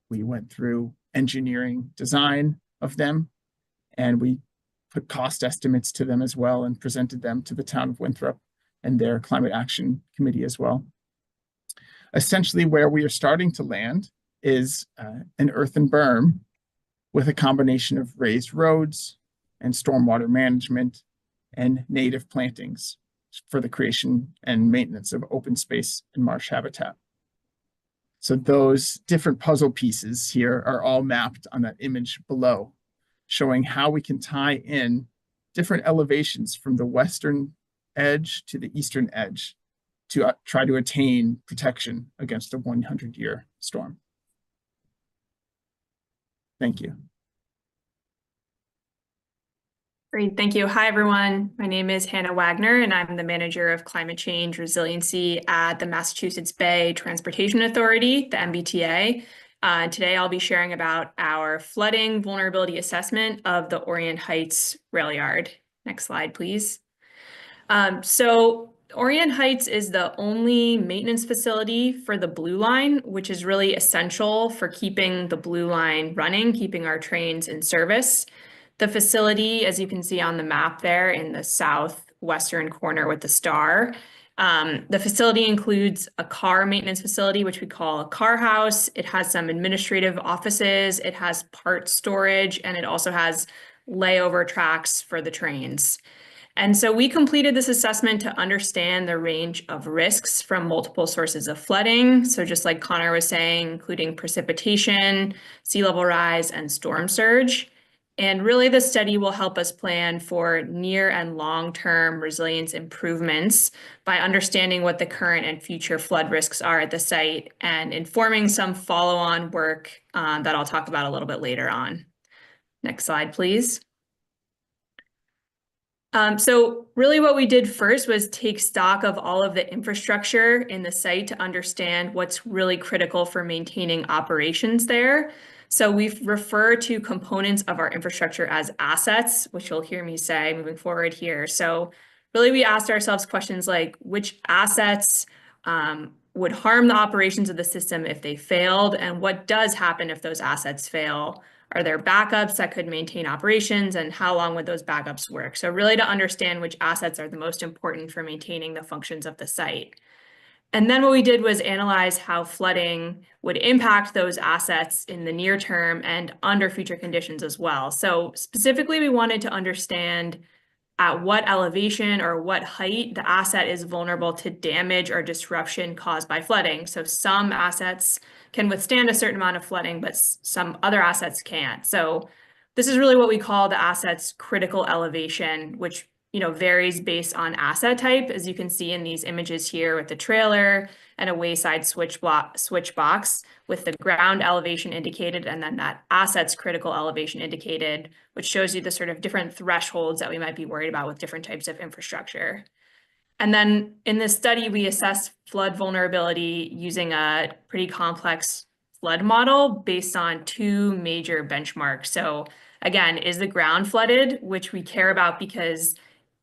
We went through engineering design of them, and we put cost estimates to them as well and presented them to the town of Winthrop and their climate action committee as well. Essentially, where we are starting to land is an earthen berm with a combination of raised roads and stormwater management and native plantings for the creation and maintenance of open space and marsh habitat. So those different puzzle pieces here are all mapped on that image below, showing how we can tie in different elevations from the western edge to the eastern edge to try to attain protection against a 100-year storm. Thank you. Great, thank you. Hi, everyone. My name is Hannah Wagner, and I'm the Manager of Climate Change Resiliency at the Massachusetts Bay Transportation Authority, the MBTA. Today, I'll be sharing about our flooding vulnerability assessment of the Orient Heights rail yard. Next slide, please. So Orient Heights is the only maintenance facility for the Blue Line, which is really essential for keeping the Blue Line running, keeping our trains in service. The facility, as you can see on the map there in the southwestern corner with the star, the facility includes a car maintenance facility, which we call a car house. It has some administrative offices, it has parts storage, and it also has layover tracks for the trains. And so we completed this assessment to understand the range of risks from multiple sources of flooding. So just like Connor was saying, including precipitation, sea level rise, and storm surge. And really, the study will help us plan for near and long-term resilience improvements by understanding what the current and future flood risks are at the site and informing some follow-on work that I'll talk about a little bit later on. Next slide, please. So really what we did first was take stock of all of the infrastructure in the site to understand what's really critical for maintaining operations there. So we've referred to components of our infrastructure as assets, which you'll hear me say moving forward here. So really we asked ourselves questions like which assets would harm the operations of the system if they failed, and what does happen if those assets fail? Are there backups that could maintain operations, and how long would those backups work? So really to understand which assets are the most important for maintaining the functions of the site. And then what we did was analyze how flooding would impact those assets in the near term and under future conditions as well. So specifically, we wanted to understand at what elevation or what height the asset is vulnerable to damage or disruption caused by flooding. So some assets can withstand a certain amount of flooding, but some other assets can't. So this is really what we call the asset's critical elevation, which varies based on asset type, as you can see in these images here with the trailer and a wayside switch box with the ground elevation indicated and then that asset's critical elevation indicated, which shows you the sort of different thresholds that we might be worried about with different types of infrastructure. And then in this study, we assessed flood vulnerability using a pretty complex flood model based on two major benchmarks. So again, is the ground flooded, which we care about because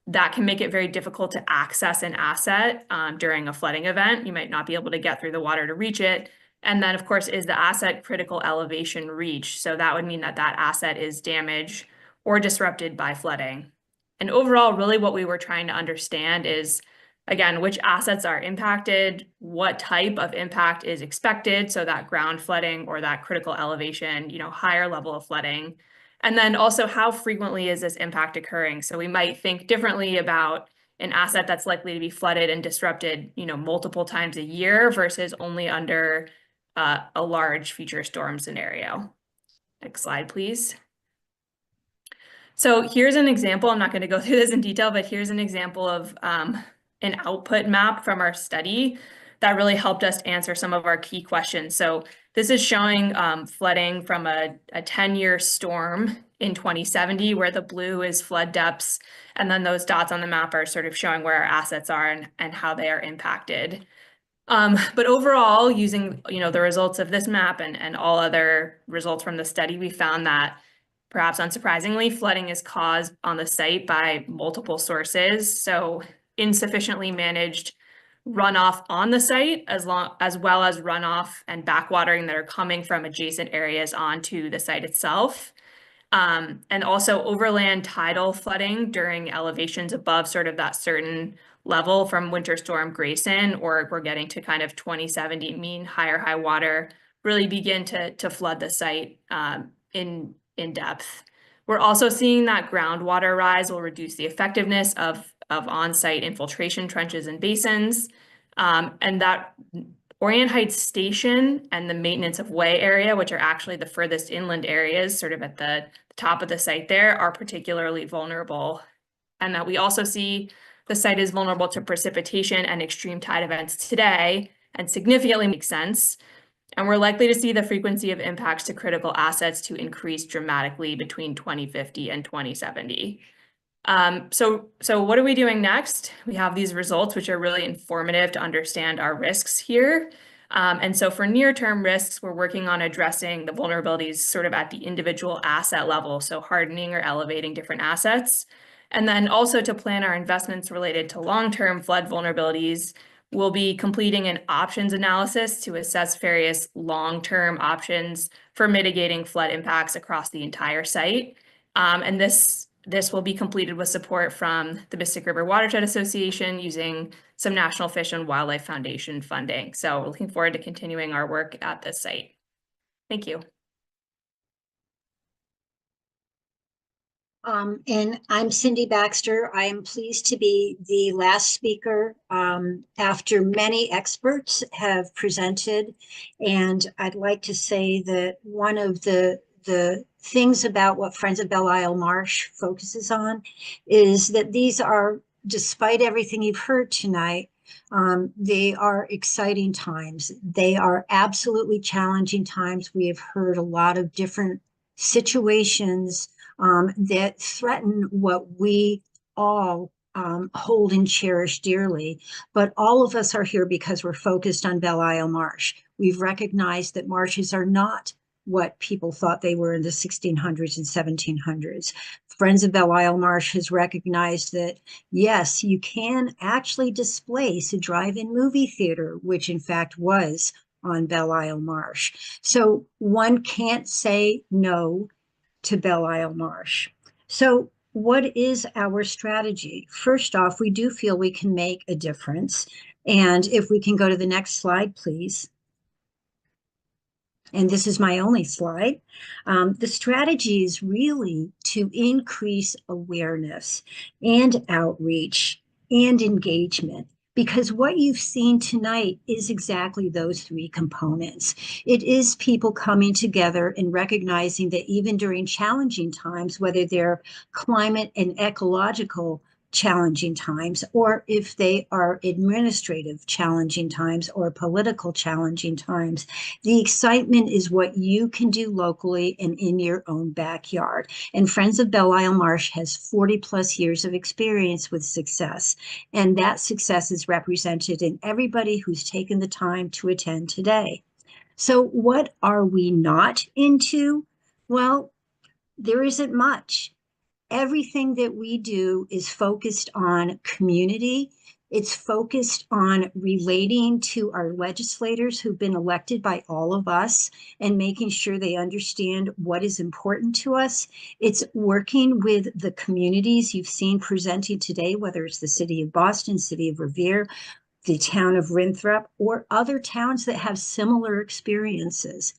that can make it very difficult to access an asset during a flooding event. You might not be able to get through the water to reach it. And then, of course, is the asset critical elevation reached? So that would mean that that asset is damaged or disrupted by flooding. And overall, really what we were trying to understand is, again, which assets are impacted, what type of impact is expected, so that ground flooding or that critical elevation, higher level of flooding. And then also how frequently is this impact occurring? So we might think differently about an asset that's likely to be flooded and disrupted, multiple times a year versus only under a large future storm scenario. Next slide, please. So here's an example. I'm not going to go through this in detail, but here's an example of an output map from our study. that really helped us answer some of our key questions. So this is showing flooding from a 10-year storm in 2070, where the blue is flood depths, and then those dots on the map are sort of showing where our assets are and how they are impacted. But overall, using the results of this map and all other results from the study, we found that perhaps unsurprisingly, flooding is caused on the site by multiple sources. So insufficiently managed runoff on the site, as well as runoff and backwatering that are coming from adjacent areas onto the site itself. And also overland tidal flooding during elevations above sort of that certain level from Winter Storm Grayson, or we're getting to kind of 2070 mean high water, really begin to flood the site in depth. We're also seeing that groundwater rise will reduce the effectiveness of on-site infiltration trenches and basins, and that Orient Heights Station and the maintenance of way area, which are actually the furthest inland areas, sort of at the top of the site there, are particularly vulnerable. And that we also see the site is vulnerable to precipitation and extreme tide events today, and significantly makes sense. And we're likely to see the frequency of impacts to critical assets to increase dramatically between 2050 and 2070. So what are we doing next? We have these results, which are really informative to understand our risks here. And so for near-term risks, we're working on addressing the vulnerabilities sort of at the individual asset level, so hardening or elevating different assets. And then also to plan our investments related to long-term flood vulnerabilities, we'll be completing an options analysis to assess various long-term options for mitigating flood impacts across the entire site. And this will be completed with support from the Mystic River Watershed Association using some National Fish and Wildlife Foundation funding. So we're looking forward to continuing our work at this site. Thank you. And I'm Cindy Baxter. I am pleased to be the last speaker after many experts have presented. And I'd like to say that one of the things about what Friends of Belle Isle Marsh focuses on is that these are, despite everything you've heard tonight, they are exciting times. They are absolutely challenging times. We have heard a lot of different situations that threaten what we all hold and cherish dearly. But all of us are here because we're focused on Belle Isle Marsh. We've recognized that marshes are not what people thought they were in the 1600s and 1700s. Friends of Belle Isle Marsh has recognized that, yes, you can actually displace a drive-in movie theater, which in fact was on Belle Isle Marsh. So one can't say no to Belle Isle Marsh. So what is our strategy? First off, we do feel we can make a difference. And if we can go to the next slide, please. And this is my only slide. The strategy is really to increase awareness and outreach and engagement, because what you've seen tonight is exactly those three components. It is people coming together and recognizing that even during challenging times, whether they're climate and ecological challenging times, or if they are administrative challenging times or political challenging times, the excitement is what you can do locally and in your own backyard. And Friends of Belle Isle Marsh has 40 plus years of experience with success. And that success is represented in everybody who's taken the time to attend today. So what are we not into? Well, there isn't much. Everything that we do is focused on community. It's focused on relating to our legislators who've been elected by all of us and making sure they understand what is important to us. It's working with the communities you've seen presenting today, whether it's the city of Boston, city of Revere, the town of Winthrop, or other towns that have similar experiences.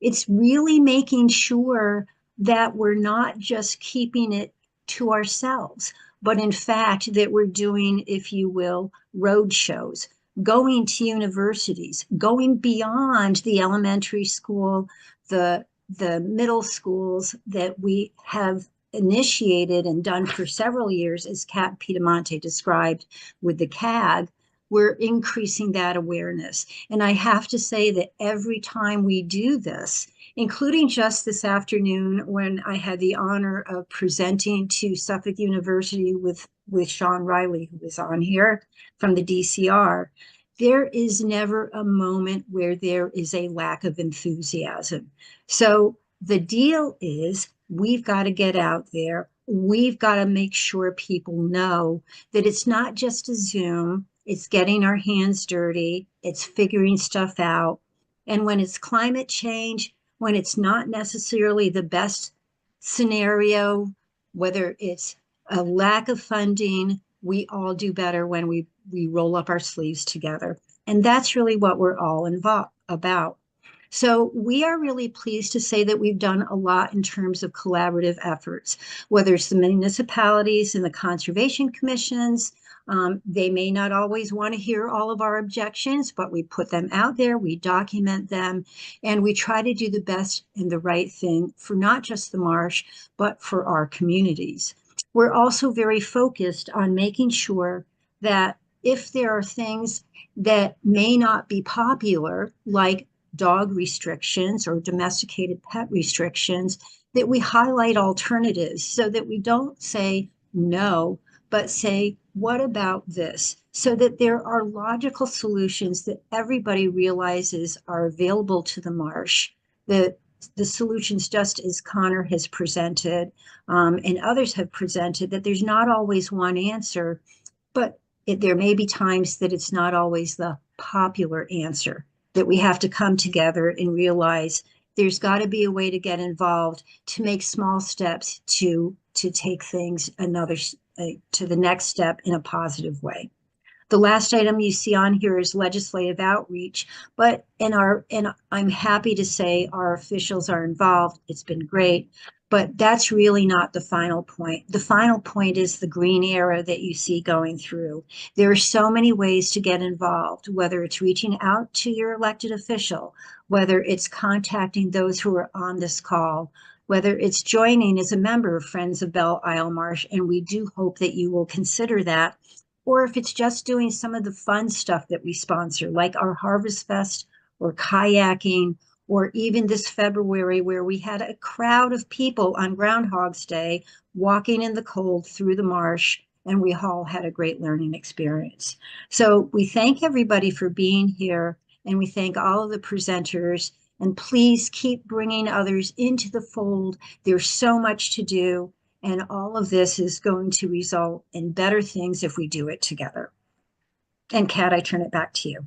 It's really making sure that we're not just keeping it to ourselves, but in fact that we're doing, if you will, road shows, going to universities, going beyond the elementary school, the middle schools that we have initiated and done for several years, as Kat Piedamonte described with the CAG. we're increasing that awareness. And I have to say that every time we do this, including just this afternoon when I had the honor of presenting to Suffolk University with Sean Riley, who was on here from the DCR, there is never a moment where there is a lack of enthusiasm. So the deal is we've got to get out there. We've got to make sure people know that it's not just a Zoom, it's getting our hands dirty, it's figuring stuff out. And when it's climate change, when it's not necessarily the best scenario, whether it's a lack of funding, we all do better when we roll up our sleeves together. And that's really what we're all about. So we are really pleased to say that we've done a lot in terms of collaborative efforts, whether it's the municipalities and the conservation commissions. They may not always want to hear all of our objections, but we put them out there, we document them, and we try to do the best and the right thing for not just the marsh, but for our communities. We're also very focused on making sure that if there are things that may not be popular, like dog restrictions or domesticated pet restrictions, that we highlight alternatives so that we don't say no, but say, what about this? So that there are logical solutions that everybody realizes are available to the marsh. The solutions, just as Connor has presented and others have presented, that there's not always one answer, but there may be times that it's not always the popular answer, that we have to come together and realize there's got to be a way to get involved, to make small steps to take things to the next step in a positive way. The last item you see on here is legislative outreach, but I'm happy to say our officials are involved. It's been great, but that's really not the final point. The final point is the green arrow that you see going through. There are so many ways to get involved, whether it's reaching out to your elected official, whether it's contacting those who are on this call, whether it's joining as a member of Friends of Belle Isle Marsh, and we do hope that you will consider that, or if it's just doing some of the fun stuff that we sponsor, like our Harvest Fest or kayaking, or even this February where we had a crowd of people on Groundhog's Day walking in the cold through the marsh, and we all had a great learning experience. So we thank everybody for being here, and we thank all of the presenters, and please keep bringing others into the fold. There's so much to do. And all of this is going to result in better things if we do it together. And Kat, I turn it back to you.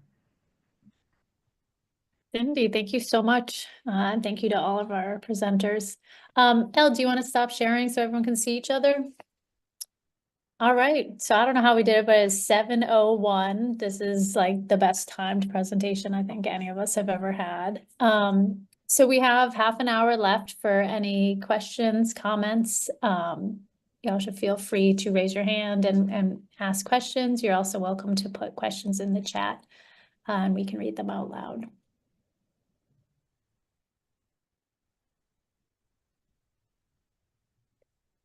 Cindy, thank you so much. And thank you to all of our presenters. Elle, do you want to stop sharing so everyone can see each other? All right. So I don't know how we did it, but it's 7:01. This is like the best timed presentation I think any of us have ever had. So we have half an hour left for any questions, comments. Y'all should feel free to raise your hand and ask questions. You're also welcome to put questions in the chat and we can read them out loud.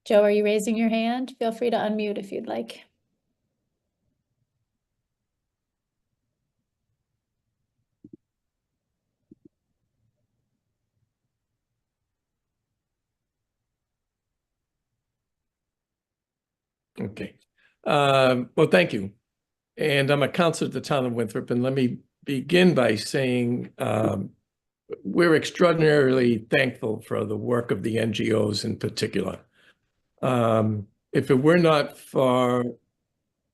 Joe, are you raising your hand? Feel free to unmute if you'd like. Okay. Well, thank you. And I'm a counselor at the town of Winthrop, and let me begin by saying we're extraordinarily thankful for the work of the NGOs in particular. If it were not for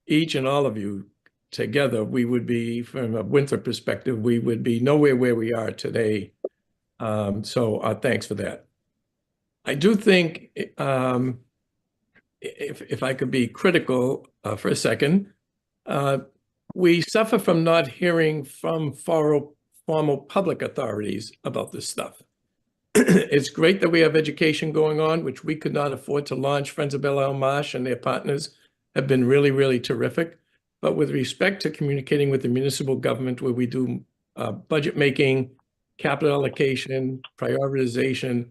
each and all of you together, we would be, from a Winthrop perspective, we would be nowhere where we are today. So our thanks for that. I do think if I could be critical for a second, we suffer from not hearing from formal public authorities about this stuff. It's great that we have education going on, which we could not afford to launch. Friends of Belle Isle Marsh and their partners have been really, really terrific. But with respect to communicating with the municipal government, where we do budget making, capital allocation, prioritization,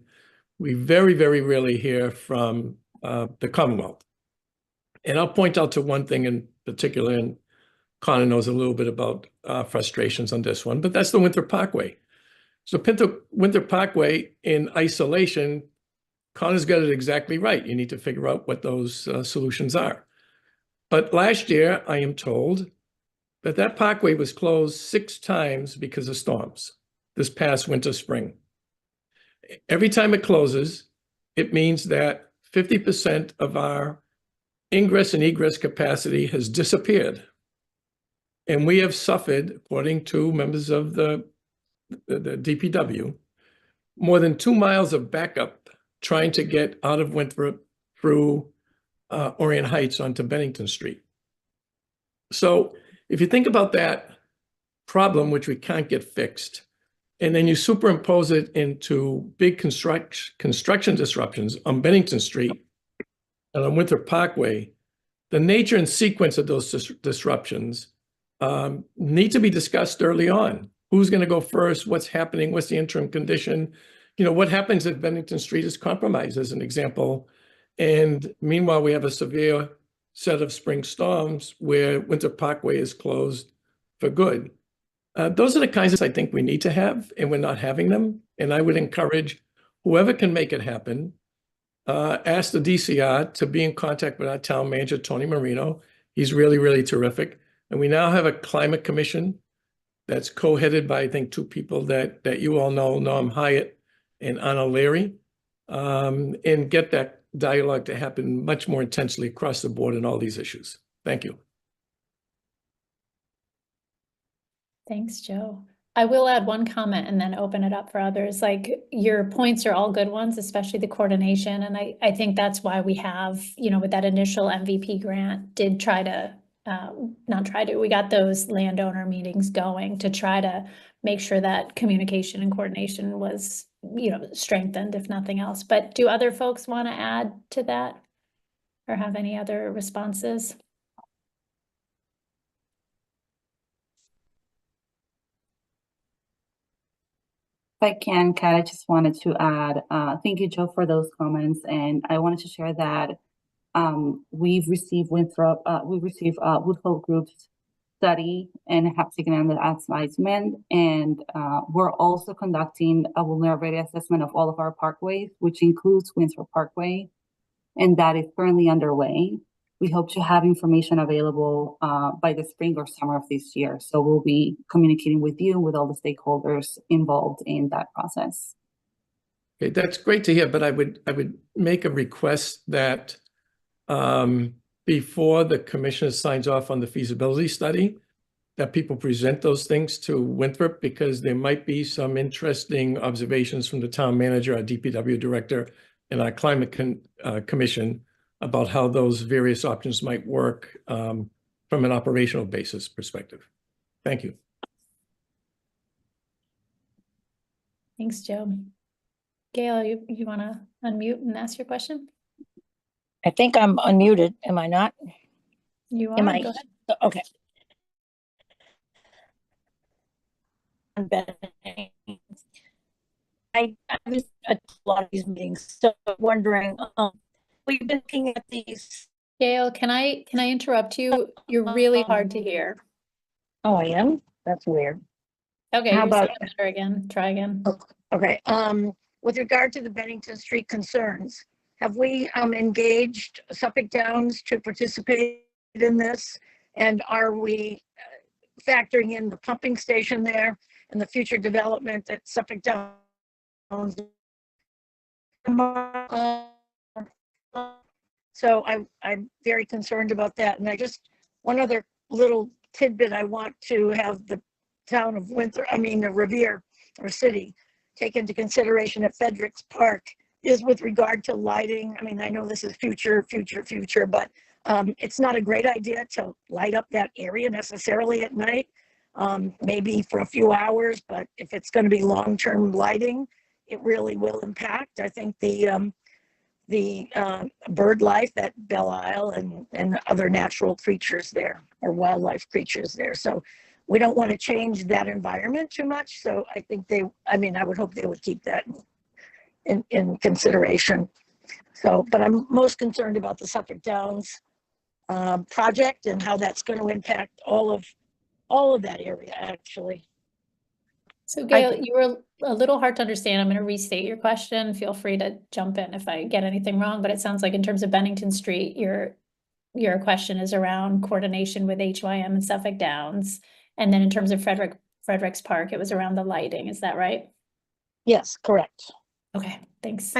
we very, very rarely hear from the Commonwealth. And I'll point out to one thing in particular, and Connor knows a little bit about frustrations on this one, but that's the Winthrop Parkway. So Winthrop Parkway in isolation, Connor's got it exactly right. You need to figure out what those solutions are. But last year, I am told that parkway was closed 6 times because of storms this past winter, spring. Every time it closes, it means that 50% of our ingress and egress capacity has disappeared. And we have suffered, according to members of the DPW, more than 2 miles of backup trying to get out of Winthrop through Orient Heights onto Bennington Street. So if you think about that problem, which we can't get fixed, and then you superimpose it into big construction disruptions on Bennington Street and on Winthrop Parkway, the nature and sequence of those disruptions need to be discussed early on. Who's going to go first? What's happening? What's the interim condition? You know, what happens if Bennington Street is compromised, as an example? And meanwhile, we have a severe set of spring storms where Winthrop Parkway is closed for good. Those are the kinds of things I think we need to have, and we're not having them. And I would encourage whoever can make it happen, ask the DCR to be in contact with our town manager, Tony Marino. He's really, really terrific. And we now have a climate commission that's co-headed by, I think, 2 people that you all know, Norm Hyatt and Anna Leary, and get that dialogue to happen much more intensely across the board on all these issues. Thank you. Thanks, Joe. I will add one comment and then open it up for others. Like, your points are all good ones, especially the coordination. And I think that's why we have, you know, with that initial MVP grant, did try to, we got those landowner meetings going to try to make sure that communication and coordination was, you know, strengthened, if nothing else. But do other folks want to add to that or have any other responses? If I can, Kat, I just wanted to add, thank you, Joe, for those comments. And I wanted to share that we've received Woodhull Group's study and have taken on the advisement. And we're also conducting a vulnerability assessment of all of our parkways, which includes Winthrop Parkway. And that is currently underway. We hope to have information available by the spring or summer of this year. So we'll be communicating with you, with all the stakeholders involved in that process. Okay, that's great to hear, but I would make a request that before the commissioner signs off on the feasibility study, that people present those things to Winthrop, because there might be some interesting observations from the town manager, our DPW director, and our climate commission about how those various options might work from an operational basis perspective. Thank you. Thanks, Joe. Gail, you want to unmute and ask your question? I think I'm unmuted. Am I not? You are. Am I? Go ahead. Okay. I was at a lot of these meetings, so wondering, we've been looking at these. Gail, can I interrupt you? You're really hard to hear. Oh, I am? That's weird. Okay, How you're about better again? Try again. Okay. With regard to the Bennington Street concerns, have we engaged Suffolk Downs to participate in this? And are we factoring in the pumping station there and the future development at Suffolk Downs? So I'm very concerned about that. And one other little tidbit I want to have the town of the Revere or city take into consideration at Fredericks Park is with regard to lighting. I mean, I know this is future, but it's not a great idea to light up that area necessarily at night, maybe for a few hours, but if it's going to be long-term lighting, it really will impact. I think the bird life at Belle Isle and other natural creatures there, or wildlife creatures there. So we don't want to change that environment too much. So I think I would hope they would keep that in consideration. So, but I'm most concerned about the Suffolk Downs project and how that's going to impact all of that area, actually. So Gail, you were a little hard to understand. I'm going to restate your question. Feel free to jump in if I get anything wrong, but it sounds like in terms of Bennington Street, your question is around coordination with HYM and Suffolk Downs. And then in terms of Fredericks Park, it was around the lighting. Is that right? Yes, correct. Okay, thanks.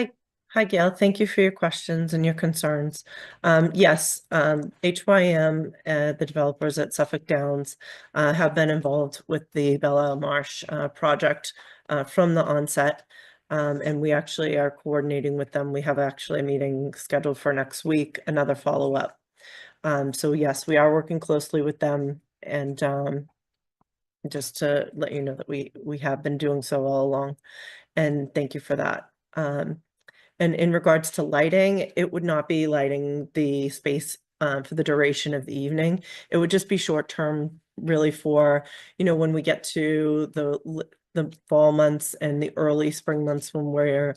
Hi, Gail. Thank you for your questions and your concerns. Yes, HYM, the developers at Suffolk Downs, have been involved with the Belle Marsh project from the onset, and we actually are coordinating with them. We have actually a meeting scheduled for next week, another follow-up. So yes, we are working closely with them, and just to let you know that we have been doing so all along, and thank you for that. And in regards to lighting, it would not be lighting the space for the duration of the evening. It would just be short term, really, for, when we get to the fall months and the early spring months, when we're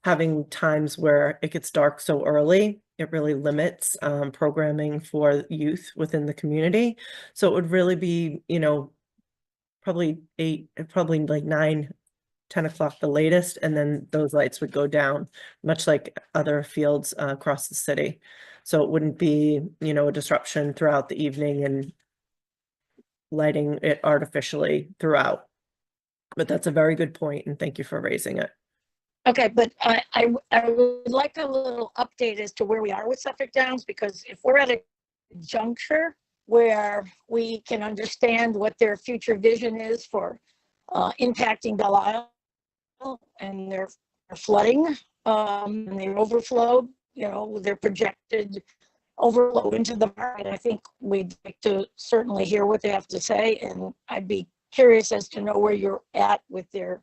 having times where it gets dark so early. It really limits programming for youth within the community. So it would really be, probably like 9, 10 o'clock the latest, and then those lights would go down, much like other fields across the city. So it wouldn't be, a disruption throughout the evening and lighting it artificially throughout. But that's a very good point, and thank you for raising it. Okay, but I would like a little update as to where we are with Suffolk Downs, because if we're at a juncture where we can understand what their future vision is for impacting Belle Isle and their flooding and their overflow, their projected overflow into the market, I think we'd like to certainly hear what they have to say, and I'd be curious as to know where you're at with their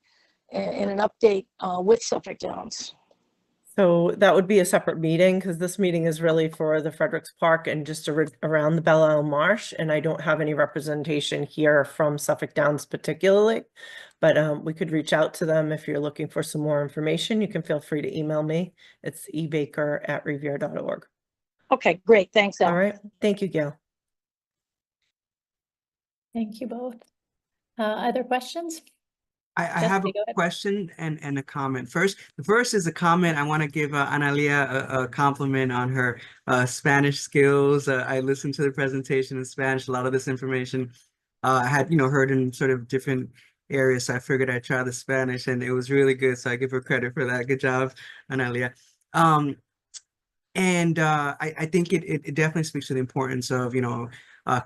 in an update with Suffolk Downs. So that would be a separate meeting, because this meeting is really for the Fredericks Park and just around the Belle Marsh, and I don't have any representation here from Suffolk Downs particularly, but we could reach out to them if you're looking for some more information. You can feel free to email me. It's ebaker@riviere.org. Okay, great. Thanks, Al. All right. Thank you, Gail. Thank you both. Other questions? I have a question and a comment. The first is a comment. I want to give Analia a compliment on her Spanish skills. I listened to the presentation in Spanish. A lot of this information I had, heard in sort of different areas. So I figured I'd try the Spanish, and it was really good. So I give her credit for that. Good job, Analia. And I think it definitely speaks to the importance of,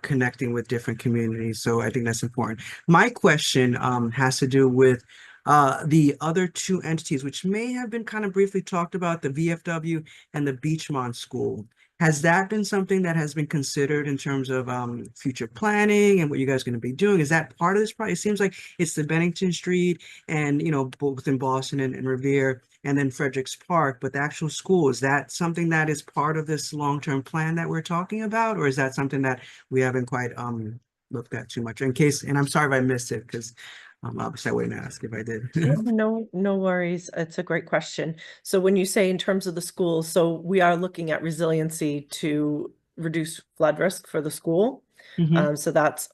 connecting with different communities. So I think that's important. My question has to do with the other two entities, which may have been kind of briefly talked about, the VFW and the Beachmont School. Has that been something that has been considered in terms of future planning and what you guys are going to be doing? Is that part of this project? It seems like it's the Bennington Street and, both in Boston and Revere, and then Fredericks Park, but the actual school, is that something that is part of this long-term plan that we're talking about? Or is that something that we haven't quite looked at too much? And I'm sorry if I missed it, because obviously I wouldn't ask if I did. No worries. It's a great question. So when you say in terms of the school, so we are looking at resiliency to reduce flood risk for the school. So that's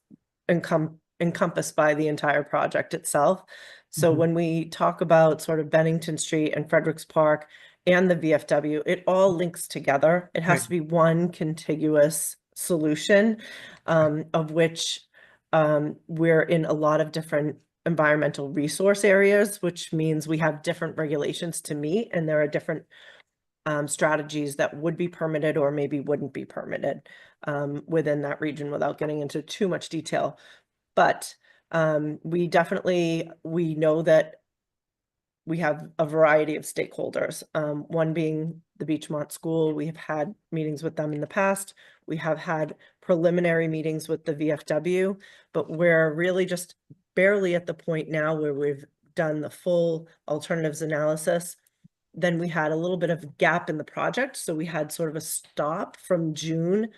encompassed by the entire project itself. So when we talk about sort of Bennington Street and Fredericks Park and the VFW, it all links together. It has to be one contiguous solution, of which we're in a lot of different environmental resource areas, which means we have different regulations to meet, and there are different strategies that would be permitted or maybe wouldn't be permitted within that region, without getting into too much detail. But we know that we have a variety of stakeholders, one being the Beachmont School. We have had meetings with them in the past. We have had preliminary meetings with the VFW, but we're really just barely at the point now where we've done the full alternatives analysis. Then we had a little bit of a gap in the project. So we had sort of a stop from June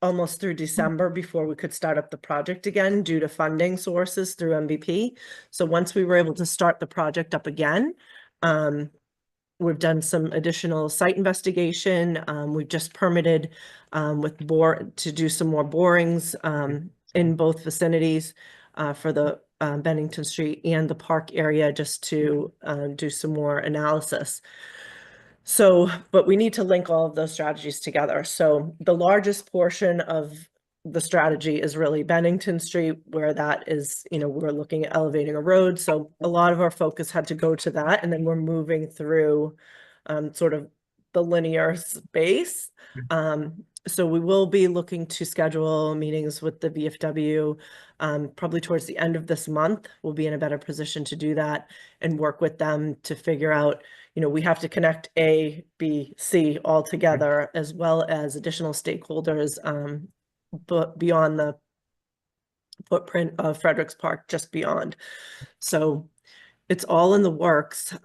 almost through December before we could start up the project again due to funding sources through MVP. So once we were able to start the project up again, We've done some additional site investigation. We've just permitted to do some more borings in both vicinities for the Bennington Street and the park area, just to do some more analysis. So, but we need to link all of those strategies together. So the largest portion of the strategy is really Bennington Street, where that is, we're looking at elevating a road. So a lot of our focus had to go to that. And then we're moving through sort of the linear space. So we will be looking to schedule meetings with the VFW probably towards the end of this month. We'll be in a better position to do that and work with them to figure out, we have to connect A, B, C all together, as well as additional stakeholders, but beyond the footprint of Fredericks Park, just beyond. So it's all in the works.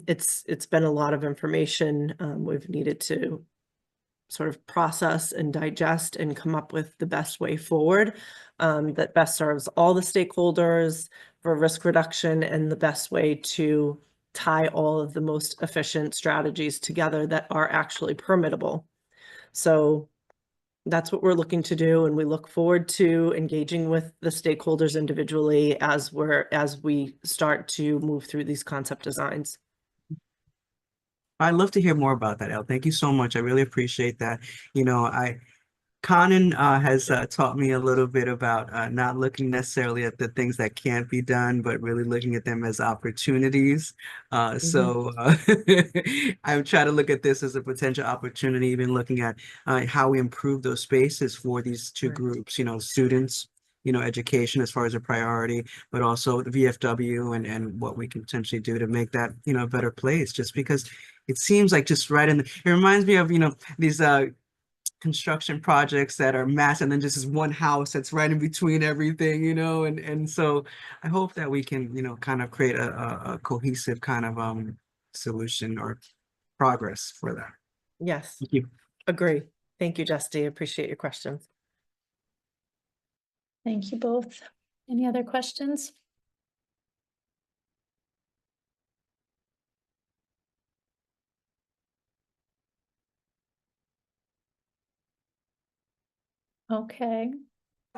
It's been a lot of information we've needed to sort of process and digest and come up with the best way forward that best serves all the stakeholders for risk reduction, and the best way to tie all of the most efficient strategies together that are actually permittable. So that's what we're looking to do, and we look forward to engaging with the stakeholders individually as we start to move through these concept designs. I'd love to hear more about that, Elle. Thank you so much. I really appreciate that. Conan has taught me a little bit about not looking necessarily at the things that can't be done, but really looking at them as opportunities. So I'm trying to look at this as a potential opportunity, even looking at how we improve those spaces for these two groups, students, education as far as a priority, but also the VFW and what we can potentially do to make that, a better place, just because it seems like just right in it reminds me of, these construction projects that are massive, and then just this one house that's right in between everything, and so I hope that we can, kind of create a cohesive kind of solution or progress for that. Yes. Thank you. Agree. Thank you, Justy. Appreciate your questions. Thank you both. Any other questions? Okay.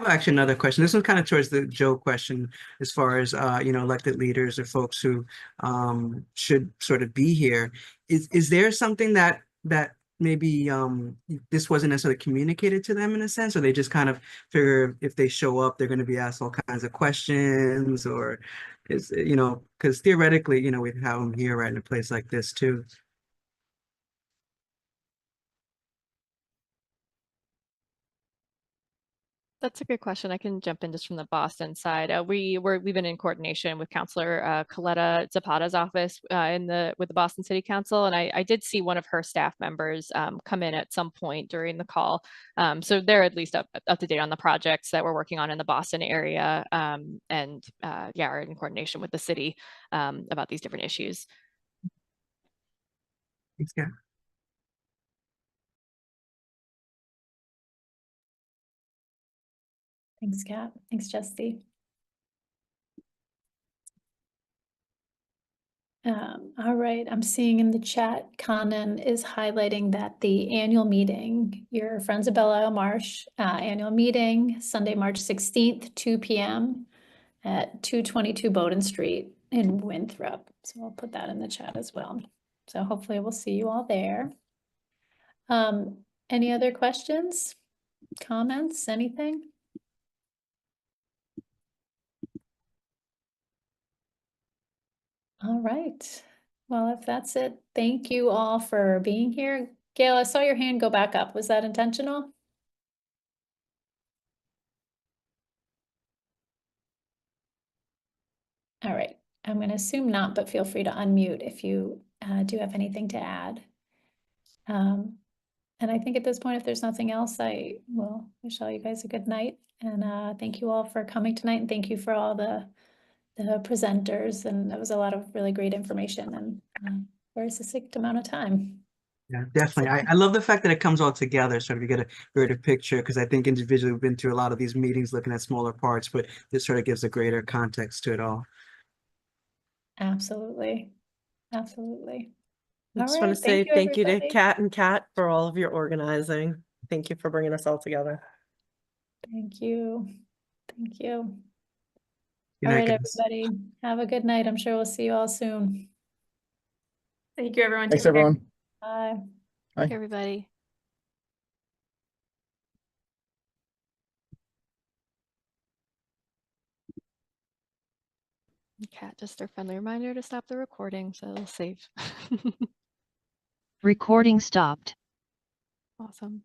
Actually, another question. This one's kind of towards the Joe question, as far as elected leaders or folks who should sort of be here. Is there something that maybe this wasn't necessarily communicated to them in a sense, or they just kind of figure if they show up, they're going to be asked all kinds of questions, or is because theoretically, we'd have them here right in a place like this too. That's a good question. I can jump in just from the Boston side. We've been in coordination with Councilor Coletta Zapata's office with the Boston City Council, and I did see one of her staff members come in at some point during the call. So they're at least up to date on the projects that we're working on in the Boston area, and are in coordination with the city about these different issues. Thanks, Kat. Thanks, Kat. Thanks, Justy. All right, I'm seeing in the chat, Conan is highlighting that the annual meeting, your Friends of Belle Marsh annual meeting, Sunday, March 16th, 2 p.m. at 222 Bowdoin Street in Winthrop. So I'll put that in the chat as well. So hopefully we'll see you all there. Any other questions, comments, anything? All right. Well, if that's it, thank you all for being here. Gail, I saw your hand go back up. Was that intentional? All right. I'm going to assume not, but feel free to unmute if you do have anything to add. And I think at this point, if there's nothing else, I will wish all you guys a good night. And thank you all for coming tonight. And thank you for all the presenters. And that was a lot of really great information and for a succinct amount of time. Yeah, definitely. I love the fact that it comes all together, so we get a greater picture, because I think individually we've been through a lot of these meetings looking at smaller parts, but this sort of gives a greater context to it all. Absolutely. Absolutely. I All just want right, to say thank you to everybody. Kat and Kat for all of your organizing. Thank you for bringing us all together. Thank you. Thank you. Good All night, right, guys. everybody. Have a good night. I'm sure we'll see you all soon. Thank you, everyone. Thanks, Take care. everyone. Bye. Bye. Thank you, everybody. Kat, just a friendly reminder to stop the recording so it'll save. Recording stopped. Awesome.